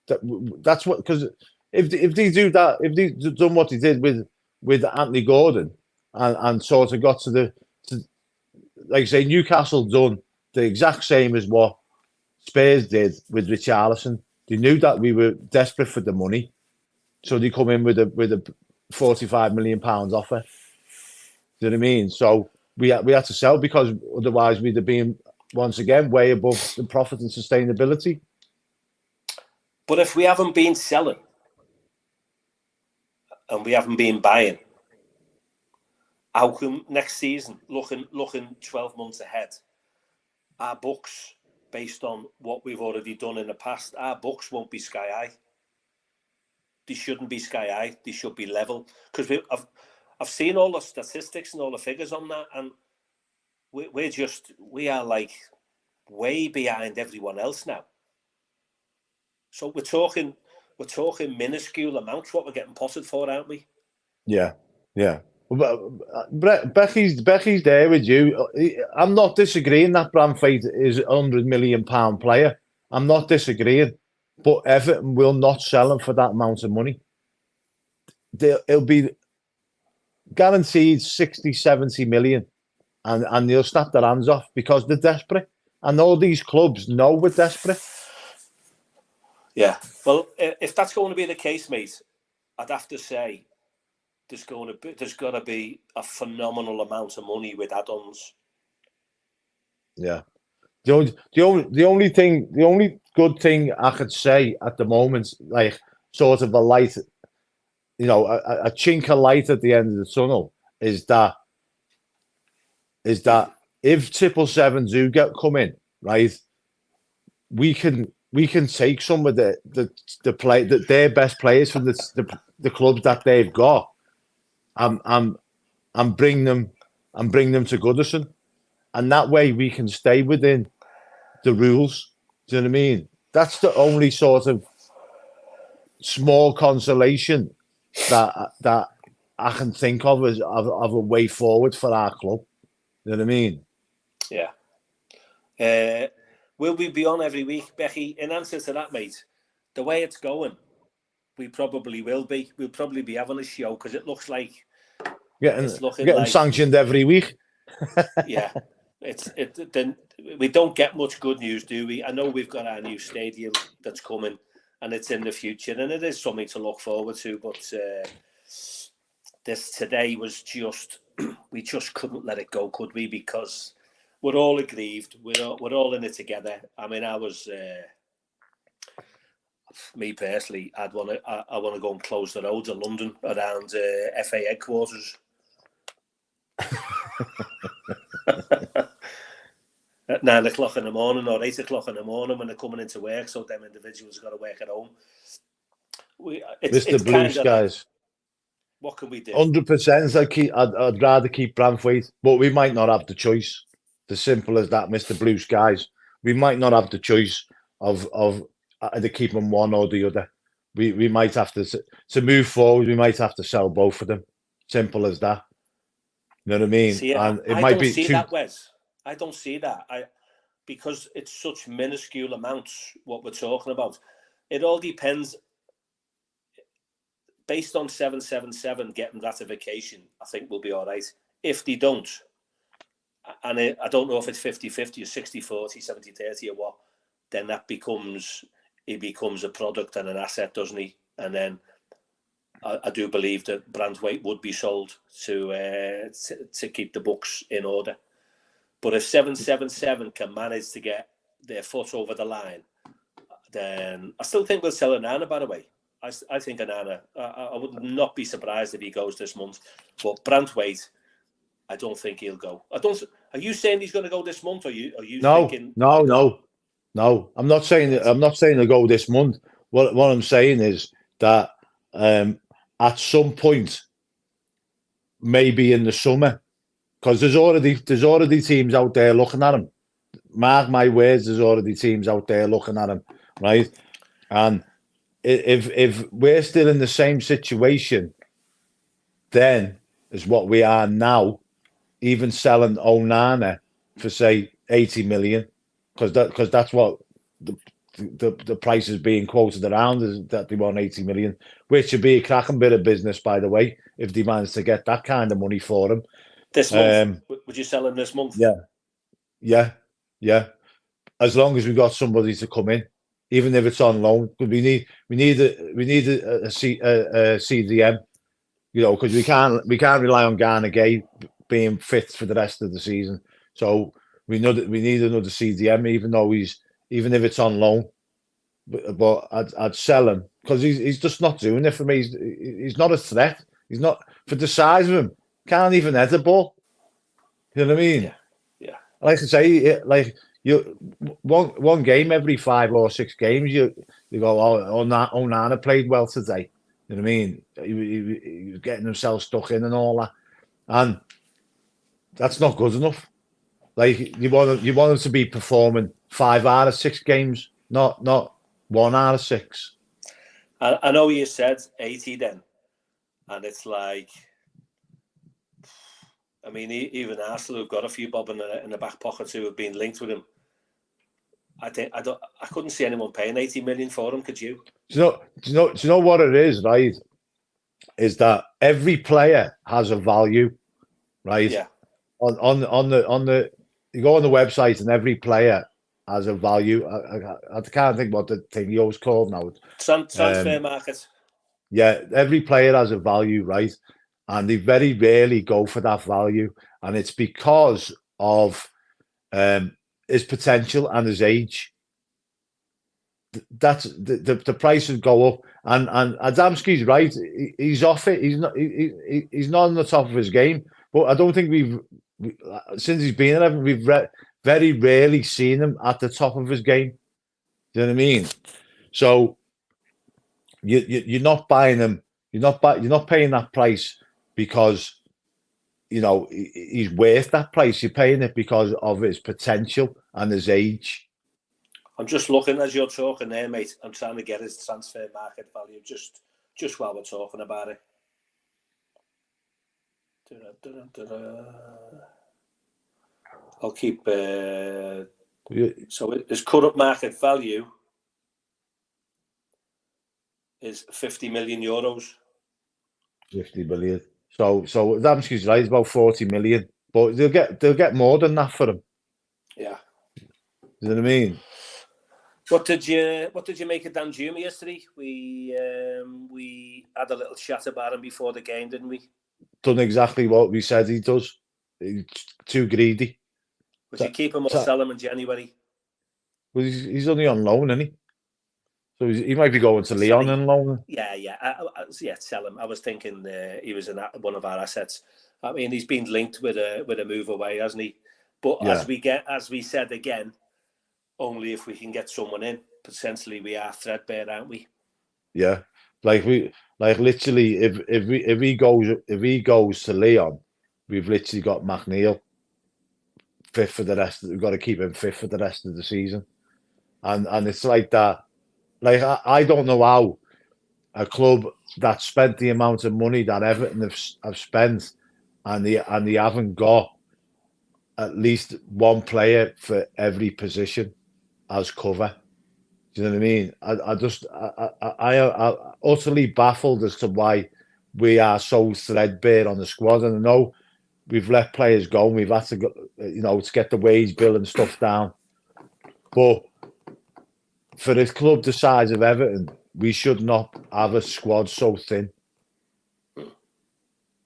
That's what, because if they do that, if they've done what they did with Anthony Gordon and sort of got to like I say, Newcastle done the exact same as what Spurs did with Richarlison. They knew that we were desperate for the money, so they come in with a £45 million offer. Do you know what I mean? So we had to sell, because otherwise we'd have been, once again, way above the profit and sustainability. But if we haven't been selling and we haven't been buying, how come next season, looking 12 months ahead, our books, based on what we've already done in the past, our books won't be sky high. They shouldn't be sky high. They should be level. Because I've seen all the statistics and all the figures on that, and we are like way behind everyone else now. So we're talking minuscule amounts what we're getting potted for, aren't we? Yeah. Becky's there with you. I'm not disagreeing that Branthwaite is a £100 million player. I'm not disagreeing, but Everton will not sell him for that amount of money. It'll be guaranteed 60, 70 million, and they'll snap their hands off because they're desperate. And all these clubs know we're desperate. Yeah. Well, if that's going to be the case, mate, I'd have to say there's got to be a phenomenal amount of money with add-ons. Yeah. The only good thing I could say at the moment, like sort of a light, a chink of light at the end of the tunnel, is that if 777 do come in, right, we can take some of their best players from the clubs that they've got, and bring them to Goodison, and that way we can stay within the rules. Do you know what I mean? That's the only sort of small consolation that I can think of as of a way forward for our club. You know what I mean? Yeah. Will we be on every week, Becky? In answer to that, mate, the way it's going, we probably will be. We'll probably be having a show because it looks like it's looking getting like sanctioned every week. Yeah, then we don't get much good news, do we? I know we've got our new stadium that's coming, and it's in the future, and it is something to look forward to. But this today was just we just couldn't let it go, could we? Because we're all aggrieved. We're all in it together. I mean, I was me personally. I want to go and close the roads of London around FA headquarters. At 9 o'clock in the morning or 8 o'clock in the morning when they're coming into work, so them individuals have got to work at home. Mr. Blue Skies. What can we do? 100%. I'd rather keep Branthwaite, but we might not have the choice. As simple as that, Mr. Blue Skies. We might not have the choice of either keeping one or the other. We might have to move forward. We might have to sell both of them. Simple as that. You know what I mean? See, and it I might don't be see that, Wes. I don't see that. Because it's such minuscule amounts what we're talking about. It all depends. Based on 777 getting ratification, I think we'll be all right. If they don't, and I don't know if it's 50-50 or 60-40, 70-30 or what, then that becomes a product and an asset, doesn't he? And then I do believe that Branthwaite would be sold to keep the books in order. But if 777 can manage to get their foot over the line, then I still think we'll sell Onana, by the way. I think Onana, I would not be surprised if he goes this month. But Branthwaite, I don't think he'll go. Are you saying he's going to go this month? Or are you thinking? No. I'm not saying he'll go this month. What I'm saying is that at some point, maybe in the summer, because there's already teams out there looking at him. Mark my words, there's already teams out there looking at him, right? And if we're still in the same situation then as what we are now, even selling Onana for say 80 million, because that's what the price is being quoted around, is that they want 80 million, which would be a cracking bit of business, by the way, if they manage to get that kind of money for him. This month, would you sell him this month? Yeah. As long as we've got somebody to come in, even if it's on loan, because we need a CDM, you know, because we can't rely on Garner Gay being fit for the rest of the season. So we know that we need another CDM, even if it's on loan. But I'd sell him because he's just not doing it for me. He's not a threat. He's not, for the size of him. Can't even head a ball. You know what I mean? Yeah. Like I say, like you one game every 5 or 6 games, you go, oh, Onana played well today. You know what I mean? He was getting himself stuck in and all that, and that's not good enough. Like you want him to be performing 5 out of 6 games, not 1 out of 6. I know you said 80 then, and it's like, I mean, even Arsenal have got a few bob in the back pockets who have been linked with him. I couldn't see anyone paying 80 million for him. Could you? Do you know what it is, right? Is that every player has a value, right? Yeah. On the you go on the website and every player has a value. I can't think what the thing you always called now. Transfer market. Yeah, every player has a value, right? And they very rarely go for that value, and it's because of his potential and his age. That's the prices go up, and Adamski's right. He's off it. He's not on the top of his game. But I don't think since he's been there, we've very rarely seen him at the top of his game. Do you know what I mean? So you're not buying him. You're not paying that price because you know he's worth that price. You're paying it because of his potential and his age. I'm just looking as you're talking there, mate. I'm trying to get his transfer market value just while we're talking about it. I'll keep. So his current market value is 50 million euros. 50 million. So Adamski's right, it's about 40 million. But they'll get more than that for him. Yeah. You know what I mean? What did you make of Dan Juma yesterday? We had a little chat about him before the game, didn't we? Done exactly what we said he does. He's too greedy. Would you keep him or sell him in January? Well, he's only on loan, isn't he? So he might be going to Leon on loan. Yeah, sell him. I was thinking he was one of our assets. I mean, he's been linked with a move away, hasn't he? But yeah. as we said again, only if we can get someone in. Potentially, we are threadbare, aren't we? Yeah, like literally, if he goes to Leon, we've literally got McNeil fifth for the rest. We've got to keep him fifth for the rest of the season, and it's like that. Like I don't know how a club that spent the amount of money that Everton have spent, and they haven't got at least one player for every position as cover. Do you know what I mean? I'm utterly baffled as to why we are so threadbare on the squad. And I know we've let players go and we've had to go, to get the wage bill and stuff down. But for a club the size of Everton, we should not have a squad so thin. You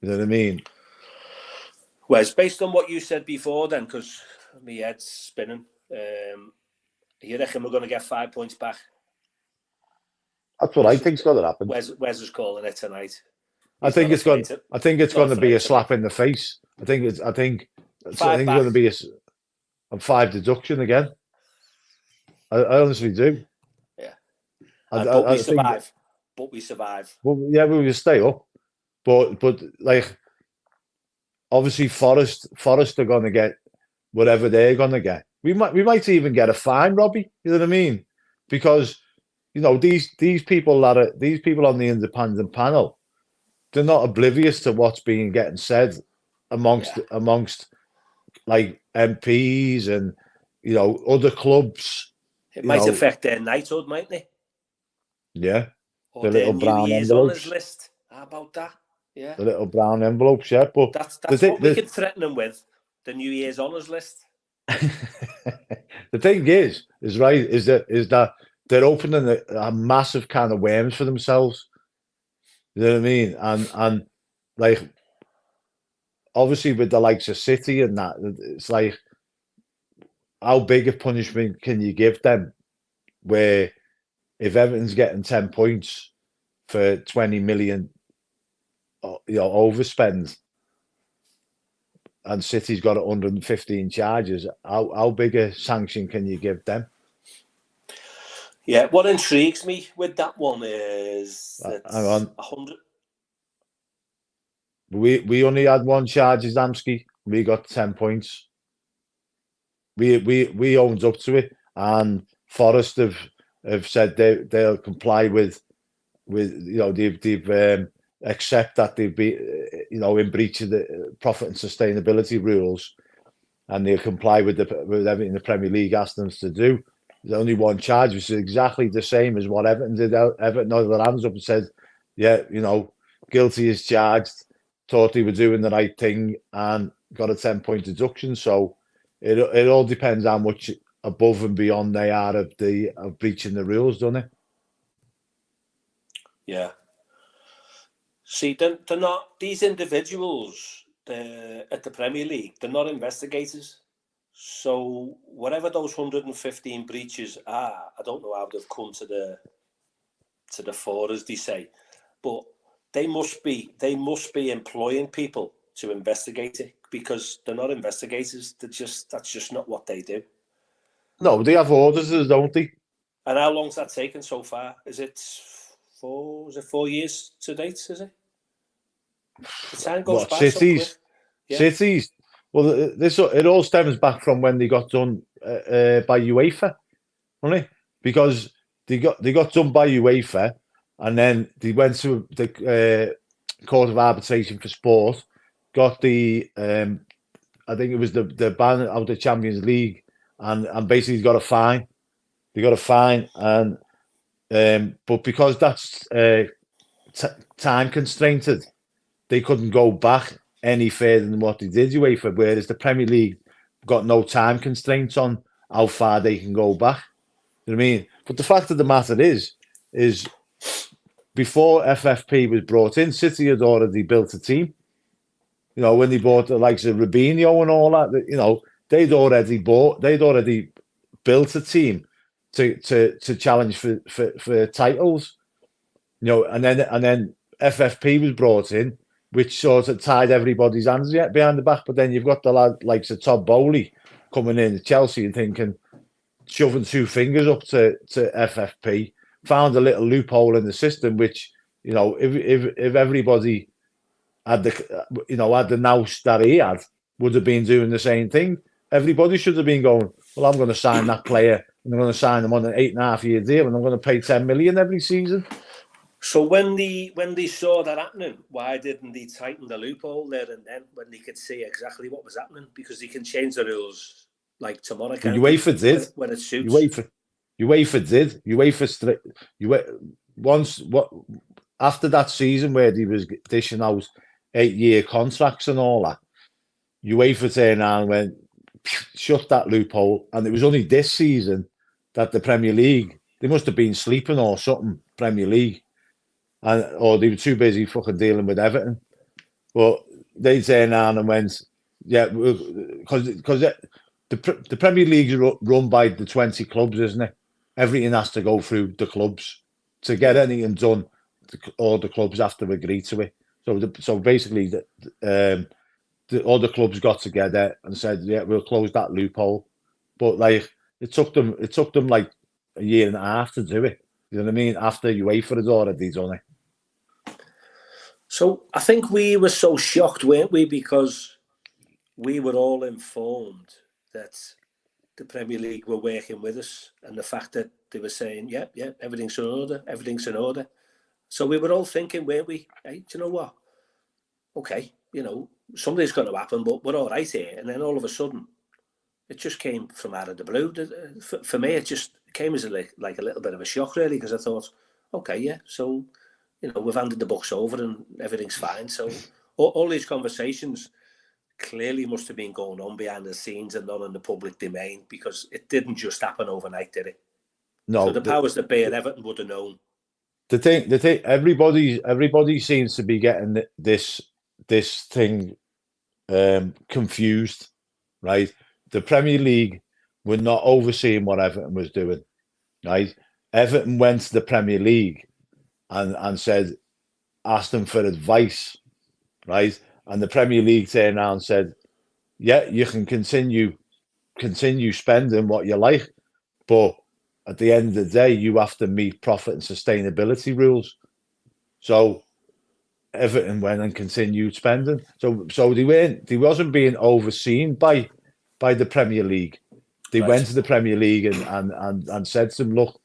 know what I mean? Wes, based on what you said before then, because my head's spinning, you reckon we're going to get 5 points back? That's what I think's going to happen. Wes is calling it tonight. I think it's going to be a slap in the face. I think it's going to be a 5 deduction again. I honestly do. Yeah. But we survive. But we survive. Well, yeah, we will stay up. But like, obviously, Forest are going to get whatever they're going to get. We might even get a fine, Robbie. You know what I mean? Because these people on the independent panel, they're not oblivious to what's getting said amongst like MPs and other clubs. It might affect their knighthood, mightn't it? Yeah. Or the little brown envelopes. List. How about that? Yeah. The little brown envelopes, yeah. But that's what we could threaten them with. The New Year's honours list. The thing is that they're opening a massive can of worms for themselves. You know what I mean? And like, obviously with the likes of City and that, it's like, how big a punishment can you give them? Where if Everton's getting 10 points for 20 million, overspend, and City's got 115 charges, how big a sanction can you give them? Yeah, what intrigues me with that one is hang on. 100. We only had one charge, Adamski. We got 10 points. We owned up to it, and Forest have said they'll comply with they've accept that they've been in breach of the profit and sustainability rules, and they'll comply with everything the Premier League asked them to do. There's only one charge, which is exactly the same as what Everton did. Everton held their hands up and said, yeah, guilty as charged, thought they were doing the right thing, and got a 10-point deduction. So it all depends how much above and beyond they are of breaching the rules, doesn't it? Yeah. See, they're not, these individuals at the Premier League, they're not investigators. So whatever those 115 breaches are, I don't know how they've come to the fore, as they say, but they must be employing people to investigate it, because they're not investigators. That's just not what they do. No, they have auditors, don't they? And how long's that taken so far? Is it 4 years to date? Is it? The time goes by so quick. Yeah. Cities. Well, it all stems back from when they got done by UEFA. only because they got done by UEFA, and then they went to the Court of Arbitration for Sport, got the I think it was the ban out of the Champions League, and basically got a fine. They got a fine, and but because that's time constrained, they couldn't go back any further than what they did UEFA. Whereas the Premier League got no time constraints on how far they can go back. You know what I mean? But the fact of the matter is before FFP was brought in, City had already built a team. You know, when they bought the likes of Robinho and all that, you know, they'd already built a team to challenge for titles. You know, and then FFP was brought in, which sort of tied everybody's hands behind the back. But then you've got the lad like Todd Bowley coming in at Chelsea and thinking, shoving two fingers up to FFP, found a little loophole in the system, which, you know, if everybody had the nous that he had, would have been doing the same thing. Everybody should have been going, well, I'm going to sign that player, and I'm going to sign them on an 8.5-year deal, and I'm going to pay 10 million every season. So when they saw that happening, why didn't they tighten the loophole there and then when they could see exactly what was happening? Because they can change the rules like tomorrow. UEFA did when it suits. UEFA did. After that season where he was dishing out 8-year contracts and all that, UEFA turned around and went, shut that loophole. And it was only this season that the Premier League, they must have been sleeping or something, Premier League, or they were too busy fucking dealing with Everton. But they turned around and went, yeah, because the Premier League is run by the 20 clubs, isn't it? Everything has to go through the clubs to get anything done. All the clubs have to agree to it. So basically, all the clubs got together and said, "Yeah, we'll close that loophole." But like, it took them like a year and a half to do it. You know what I mean? After UEFA had already done it. So I think we were so shocked, weren't we? Because we were all informed that the Premier League were working with us, and the fact that they were saying, yeah, everything's in order. So we were all thinking, weren't we? Hey, do you know what? Okay, you know, something's going to happen, but we're all right here. And then all of a sudden, it just came from out of the blue. For me, it just came as like a little bit of a shock, really, because I thought, okay, yeah, so, you know, we've handed the books over and everything's fine. So all these conversations clearly must have been going on behind the scenes and not in the public domain, because it didn't just happen overnight, did it? No. So the powers that be at Everton would have known. The thing, everybody seems to be getting this thing confused, right? The Premier League were not overseeing what Everton was doing, right? Everton went to the Premier League and said, asked them for advice, right? And the Premier League turned around and said, yeah, you can continue spending what you like, but at the end of the day, you have to meet profit and sustainability rules. So Everton went and continued spending. So they wasn't being overseen by the Premier League. They went to the Premier League and said to them, look,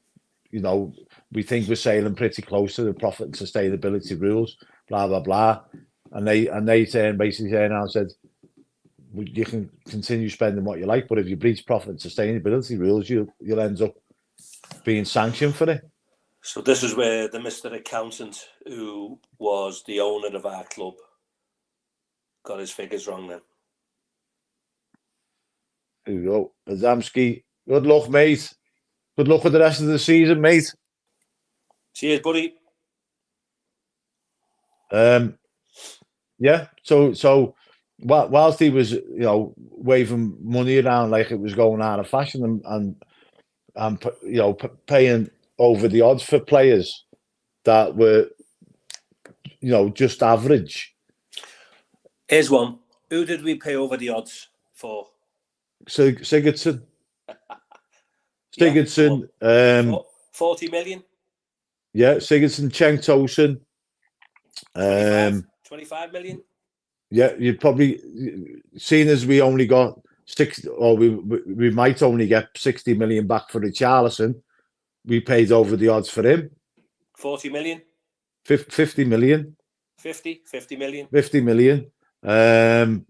you know, we think we're sailing pretty close to the profit and sustainability rules, blah blah blah. And they basically turned around and said, you can continue spending what you like, but if you breach profit and sustainability rules, you'll end up being sanctioned for it. So this is where the Mr. Accountant, who was the owner of our club, got his figures wrong then. There you go. Adamski, good luck, mate. Good luck with the rest of the season, mate. Cheers, buddy. Yeah, so whilst he was, you know, waving money around like it was going out of fashion and you know, paying over the odds for players that were, you know, just average. Here's one. Who did we pay over the odds for? Sigurdsson. Sigurdsson. 40 million? Yeah, Sigurdsson, Cenk Tosun. 25 million? Yeah, you'd probably, seeing as we only got we might only get 60 million back for Richarlison. We paid over the odds for him. 40 million? 50 million. 50 million. 50 million. Schneiderlin.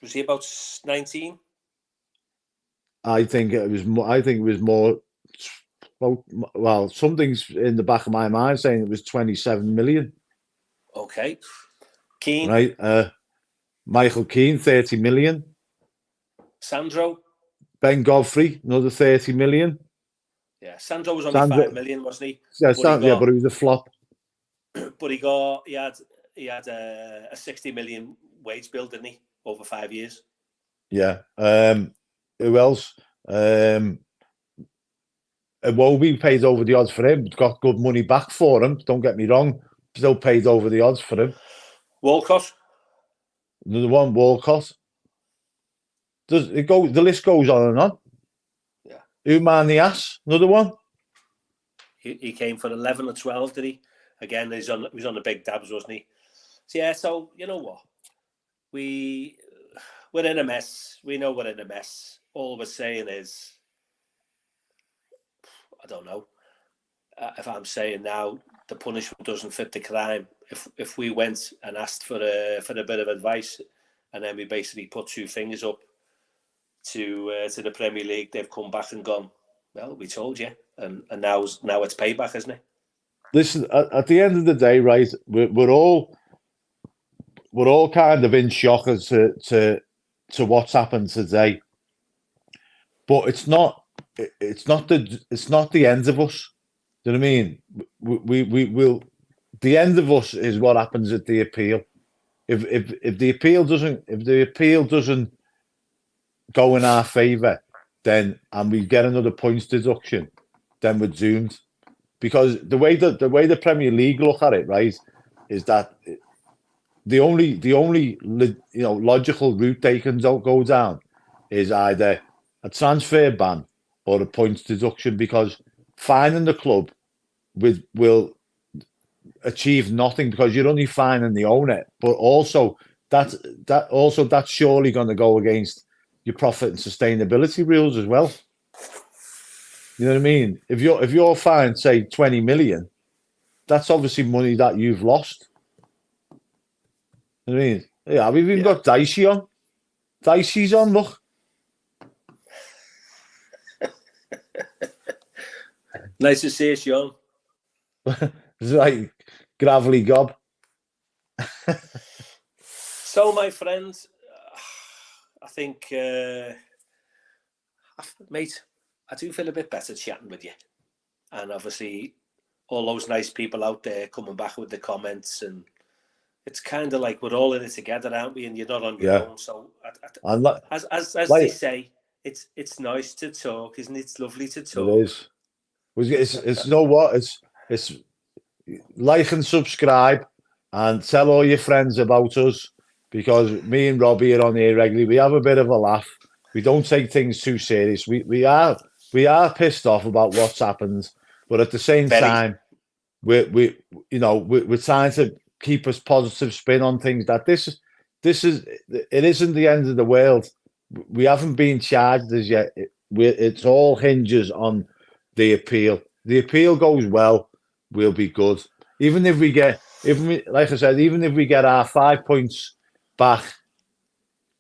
Was he about 19? I think it was more. Well, something's in the back of my mind saying it was 27 million. Okay. Keane. Right. Michael Keane, 30 million. Sandro. Ben Godfrey, another 30 million. Yeah, Sandro was only 5 million, wasn't he? Yeah, but he was a flop. But he had a 60 million wage bill, didn't he, over 5 years? Yeah. Who else? Iwobi paid over the odds for him. Got good money back for him. Don't get me wrong. Still paid over the odds for him. Walcott. Another one, Walcott. Does it go? The list goes on and on. Yeah. Umar Nias, another one. He came for 11 or 12, did he? Again, he was on the big dabs, wasn't he? So yeah. So you know what? We're in a mess. We know we're in a mess. All we're saying is, I don't know. If I'm saying now the punishment doesn't fit the crime, if we went and asked for a bit of advice, and then we basically put two fingers up to the Premier League, they've come back and gone, well, we told you, and now it's payback, isn't it? Listen, at the end of the day, right, we're all kind of in shock as to what's happened today, but it's not the end of us. Do you know what I mean? We will. The end of us is what happens at the appeal. If the appeal doesn't go in our favour, then and we get another points deduction, then we're doomed. Because the way the Premier League look at it, right, is that the only logical route they can go down is either a transfer ban or a points deduction, because fining the club will achieve nothing, because you're only fining the owner, but also that's surely going to go against your profit and sustainability rules as well. You know what I mean? If you're fined, say 20 million, that's obviously money that you've lost. You know what I mean? Yeah, we've even got Dicey on. Dicey's on, look. Nice to see you, Sean. It's like gravelly gob. So, my friends, I think, mate, I do feel a bit better chatting with you. And obviously, all those nice people out there coming back with the comments, and it's kind of like we're all in it together, aren't we? And you're not on your own. So, as they say, it's nice to talk, isn't it? It's lovely to talk. It is. It's you know what? It's like and subscribe and tell all your friends about us, because me and Robbie are on here regularly. We have a bit of a laugh. We don't take things too serious. We are pissed off about what's happened, but at the same time, we're trying to keep a positive spin on things. That it isn't the end of the world. We haven't been charged as yet. It's all hinges on the appeal. The appeal goes well, we'll be good. Even if we get our 5 points back,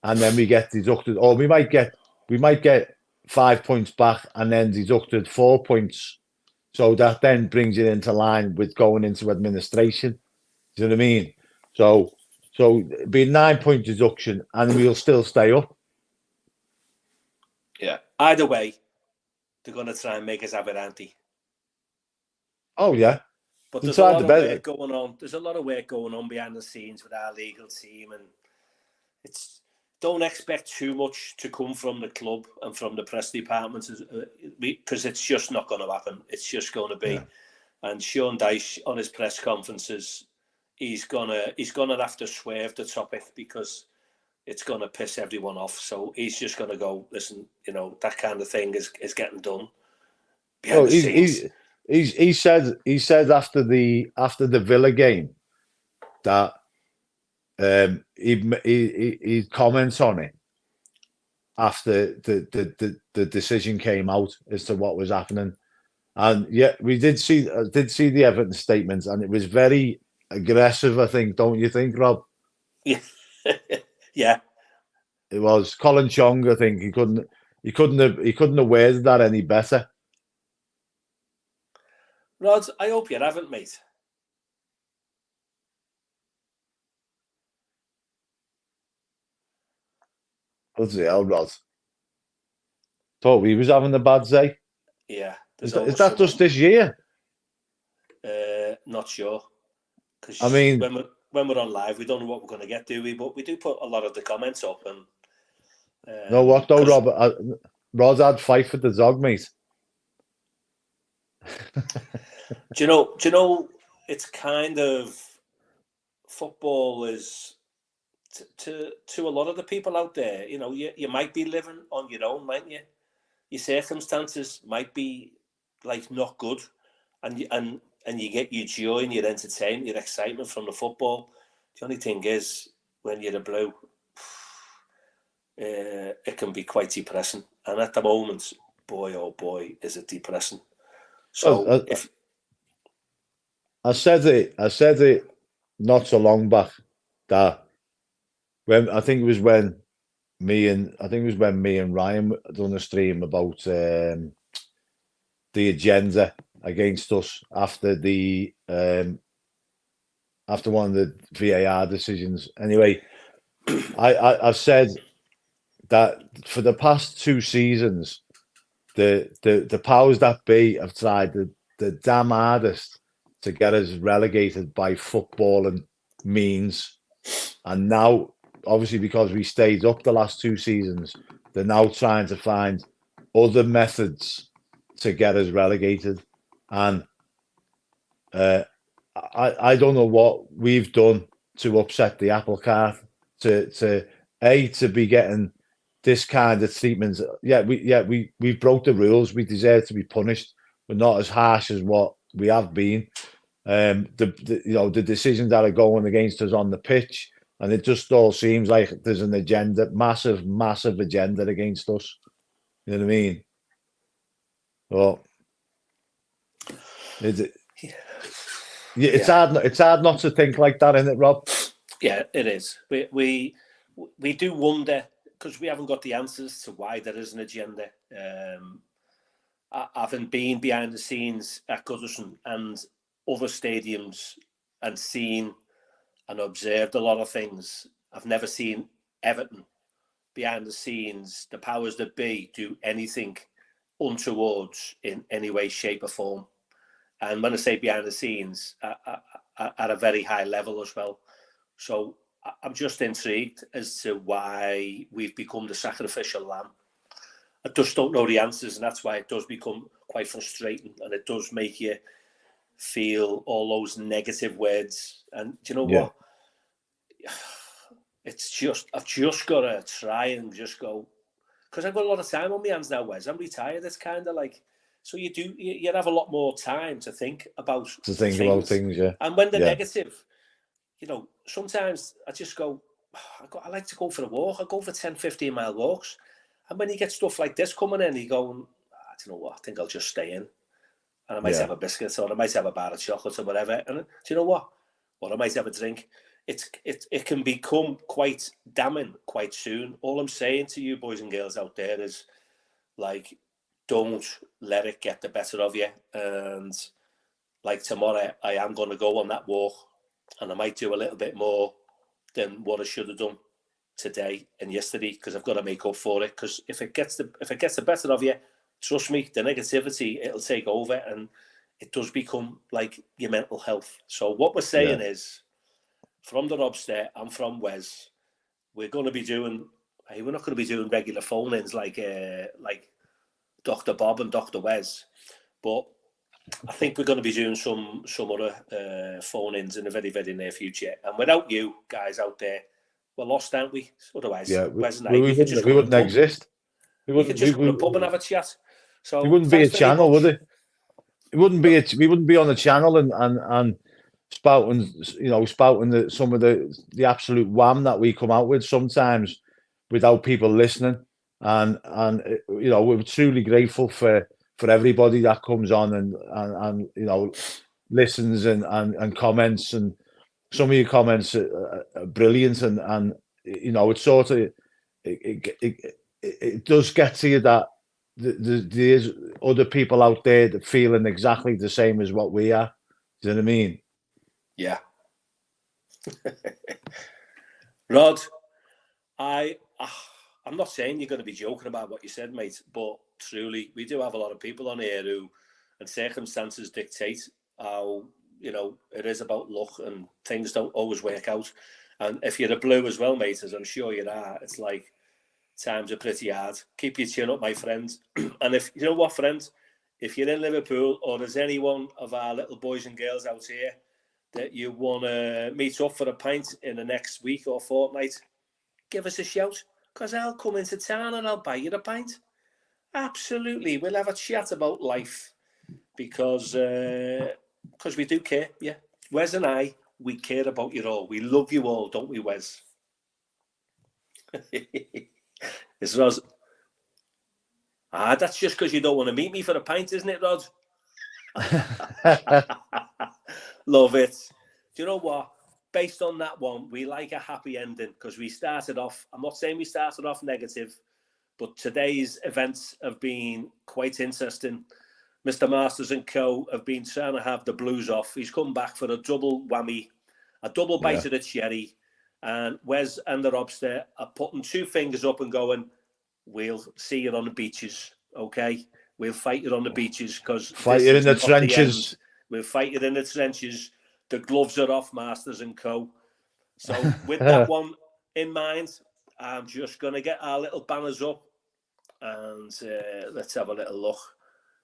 and then we get deducted, or we might get 5 points back and then deducted 4 points. So that then brings it into line with going into administration. Do you know what I mean? So it'd be a 9 point deduction, and we'll still stay up. Yeah. Either way, they're going to try and make us have it, aren't they? Oh yeah. But there's a lot of work going on. There's a lot of work going on behind the scenes with our legal team, and don't expect too much to come from the club and from the press department, because it's just not going to happen. It's just going to be. Yeah. And Sean Dyche on his press conferences, he's gonna have to swerve the topic, because it's going to piss everyone off. So he's just going to go, listen, that kind of thing is getting done behind the scenes. He said after the Villa game that He'd comment on it after the decision came out as to what was happening. And yeah, I did see the Everton statement, and it was very aggressive, I think, don't you think, Rob? Yeah. Yeah. It was Colin Chong, I think. He couldn't have worded that any better. Rod, I hope you haven't, mate. Bloody hell, Rod. Thought we was having a bad day. Yeah. Is that just this year? Not sure. Because I mean, when we're on live, we don't know what we're going to get, do we? But we do put a lot of the comments up. And know what though, Rob? Rod had fight for the dog, mate. Do you know? It's kind of football is to a lot of the people out there. You know, you might be living on your own, mightn't you? Your circumstances might be like not good, and you get your joy and your entertainment, your excitement from the football. The only thing is, when you're a blue, it can be quite depressing. And at the moment, boy, oh boy, is it depressing. So I said it not so long back that when me and Ryan done a stream about the agenda against us after one of the VAR decisions. Anyway, I've said that for the past 2 seasons, the powers that be have tried the damn hardest to get us relegated by footballing means, and now, obviously, because we stayed up the last 2 seasons, they're now trying to find other methods to get us relegated. And I don't know what we've done to upset the apple cart to be getting this kind of treatment. We broke the rules. We deserve to be punished, but not as harsh as what we have been. The decisions that are going against us on the pitch, and it just all seems like there's an agenda, massive agenda against us. You know what I mean? Well, it's hard not to think like that, isn't it, Rob? Yeah, it is. We do wonder, because we haven't got the answers to why there is an agenda. Having been behind the scenes at Goodison and other stadiums and seen and observed a lot of things, I've never seen Everton behind the scenes, the powers that be, do anything untowards in any way, shape or form. And when I say behind the scenes, at a very high level as well. So I'm just intrigued as to why we've become the sacrificial lamb. I just don't know the answers, and that's why it does become quite frustrating, and it does make you feel all those negative words. And do you know what? It's just, I've just got to try and just go, because I've got a lot of time on my hands now, Wes. I'm retired. It's kind of like, so you have a lot more time to think about things, yeah. And when they're negative, you know, sometimes I just go, I like to go for a walk. I go for 10, 15-mile walks. And when you get stuff like this coming in, you go, I don't know what, I think I'll just stay in. And I might have a biscuit, or I might have a bar of chocolate or whatever. And do you know what? Or I might have a drink. It can become quite damning quite soon. All I'm saying to you boys and girls out there is, like, don't let it get the better of you. And like tomorrow, I am going to go on that walk, and I might do a little bit more than what I should have done today and yesterday, because I've got to make up for it. Because if it gets the better of you, trust me, the negativity, it'll take over, and it does become like your mental health. So what we're saying is, from the Robs there and from Wes, we're going to be doing. We're not going to be doing regular phone-ins like Dr. Bob and Dr. Wez, but I think we're going to be doing some other phone-ins in the very, very near future. And without you guys out there, we're lost, aren't we? Otherwise, Wes and I, we wouldn't exist. We could just go to the pub and have a chat. So it wouldn't be a channel, would it? It wouldn't be. We wouldn't be on the channel and spouting, spouting some of the absolute wham that we come out with sometimes without people listening. And we're truly grateful for everybody that comes on and listens and comments. And some of your comments are brilliant, and it's sort of it does get to you that there's other people out there that feeling exactly the same as what we are. Do you know what I mean? Yeah. Rod, I'm not saying you're going to be joking about what you said, mate, but truly, we do have a lot of people on here who, and circumstances dictate how, it is about luck and things don't always work out. And if you're a blue as well, mate, as I'm sure you are, it's like times are pretty hard. Keep your chin up, my friend. And if, you know what, friend, if you're in Liverpool or there's anyone of our little boys and girls out here that you want to meet up for a pint in the next week or fortnight, give us a shout, because I'll come into town and I'll buy you a pint. Absolutely. We'll have a chat about life because we do care, yeah. Wez and I, we care about you all. We love you all, don't we, Wez? It's Rod. That's just because you don't want to meet me for a pint, isn't it, Rod? Love it. Do you know what? Based on that one, we like a happy ending because we started off, I'm not saying we started off negative, but today's events have been quite interesting. Mr. Masters and Co. have been trying to have the blues off. He's come back for a double whammy, a double bite of the cherry. And Wez and the Robster are putting two fingers up and going, we'll see you on the beaches, okay? We'll fight you on the beaches because fight you in the trenches. We'll fight you in the trenches. The gloves are off, Masters and Co. So with that one in mind, I'm just going to get our little banners up and let's have a little look.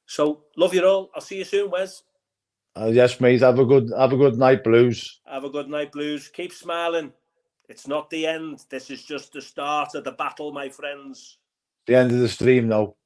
So love you all. I'll see you soon, Wez. Yes, mate. Have a good night, Blues. Have a good night, Blues. Keep smiling. It's not the end. This is just the start of the battle, my friends. The end of the stream, though.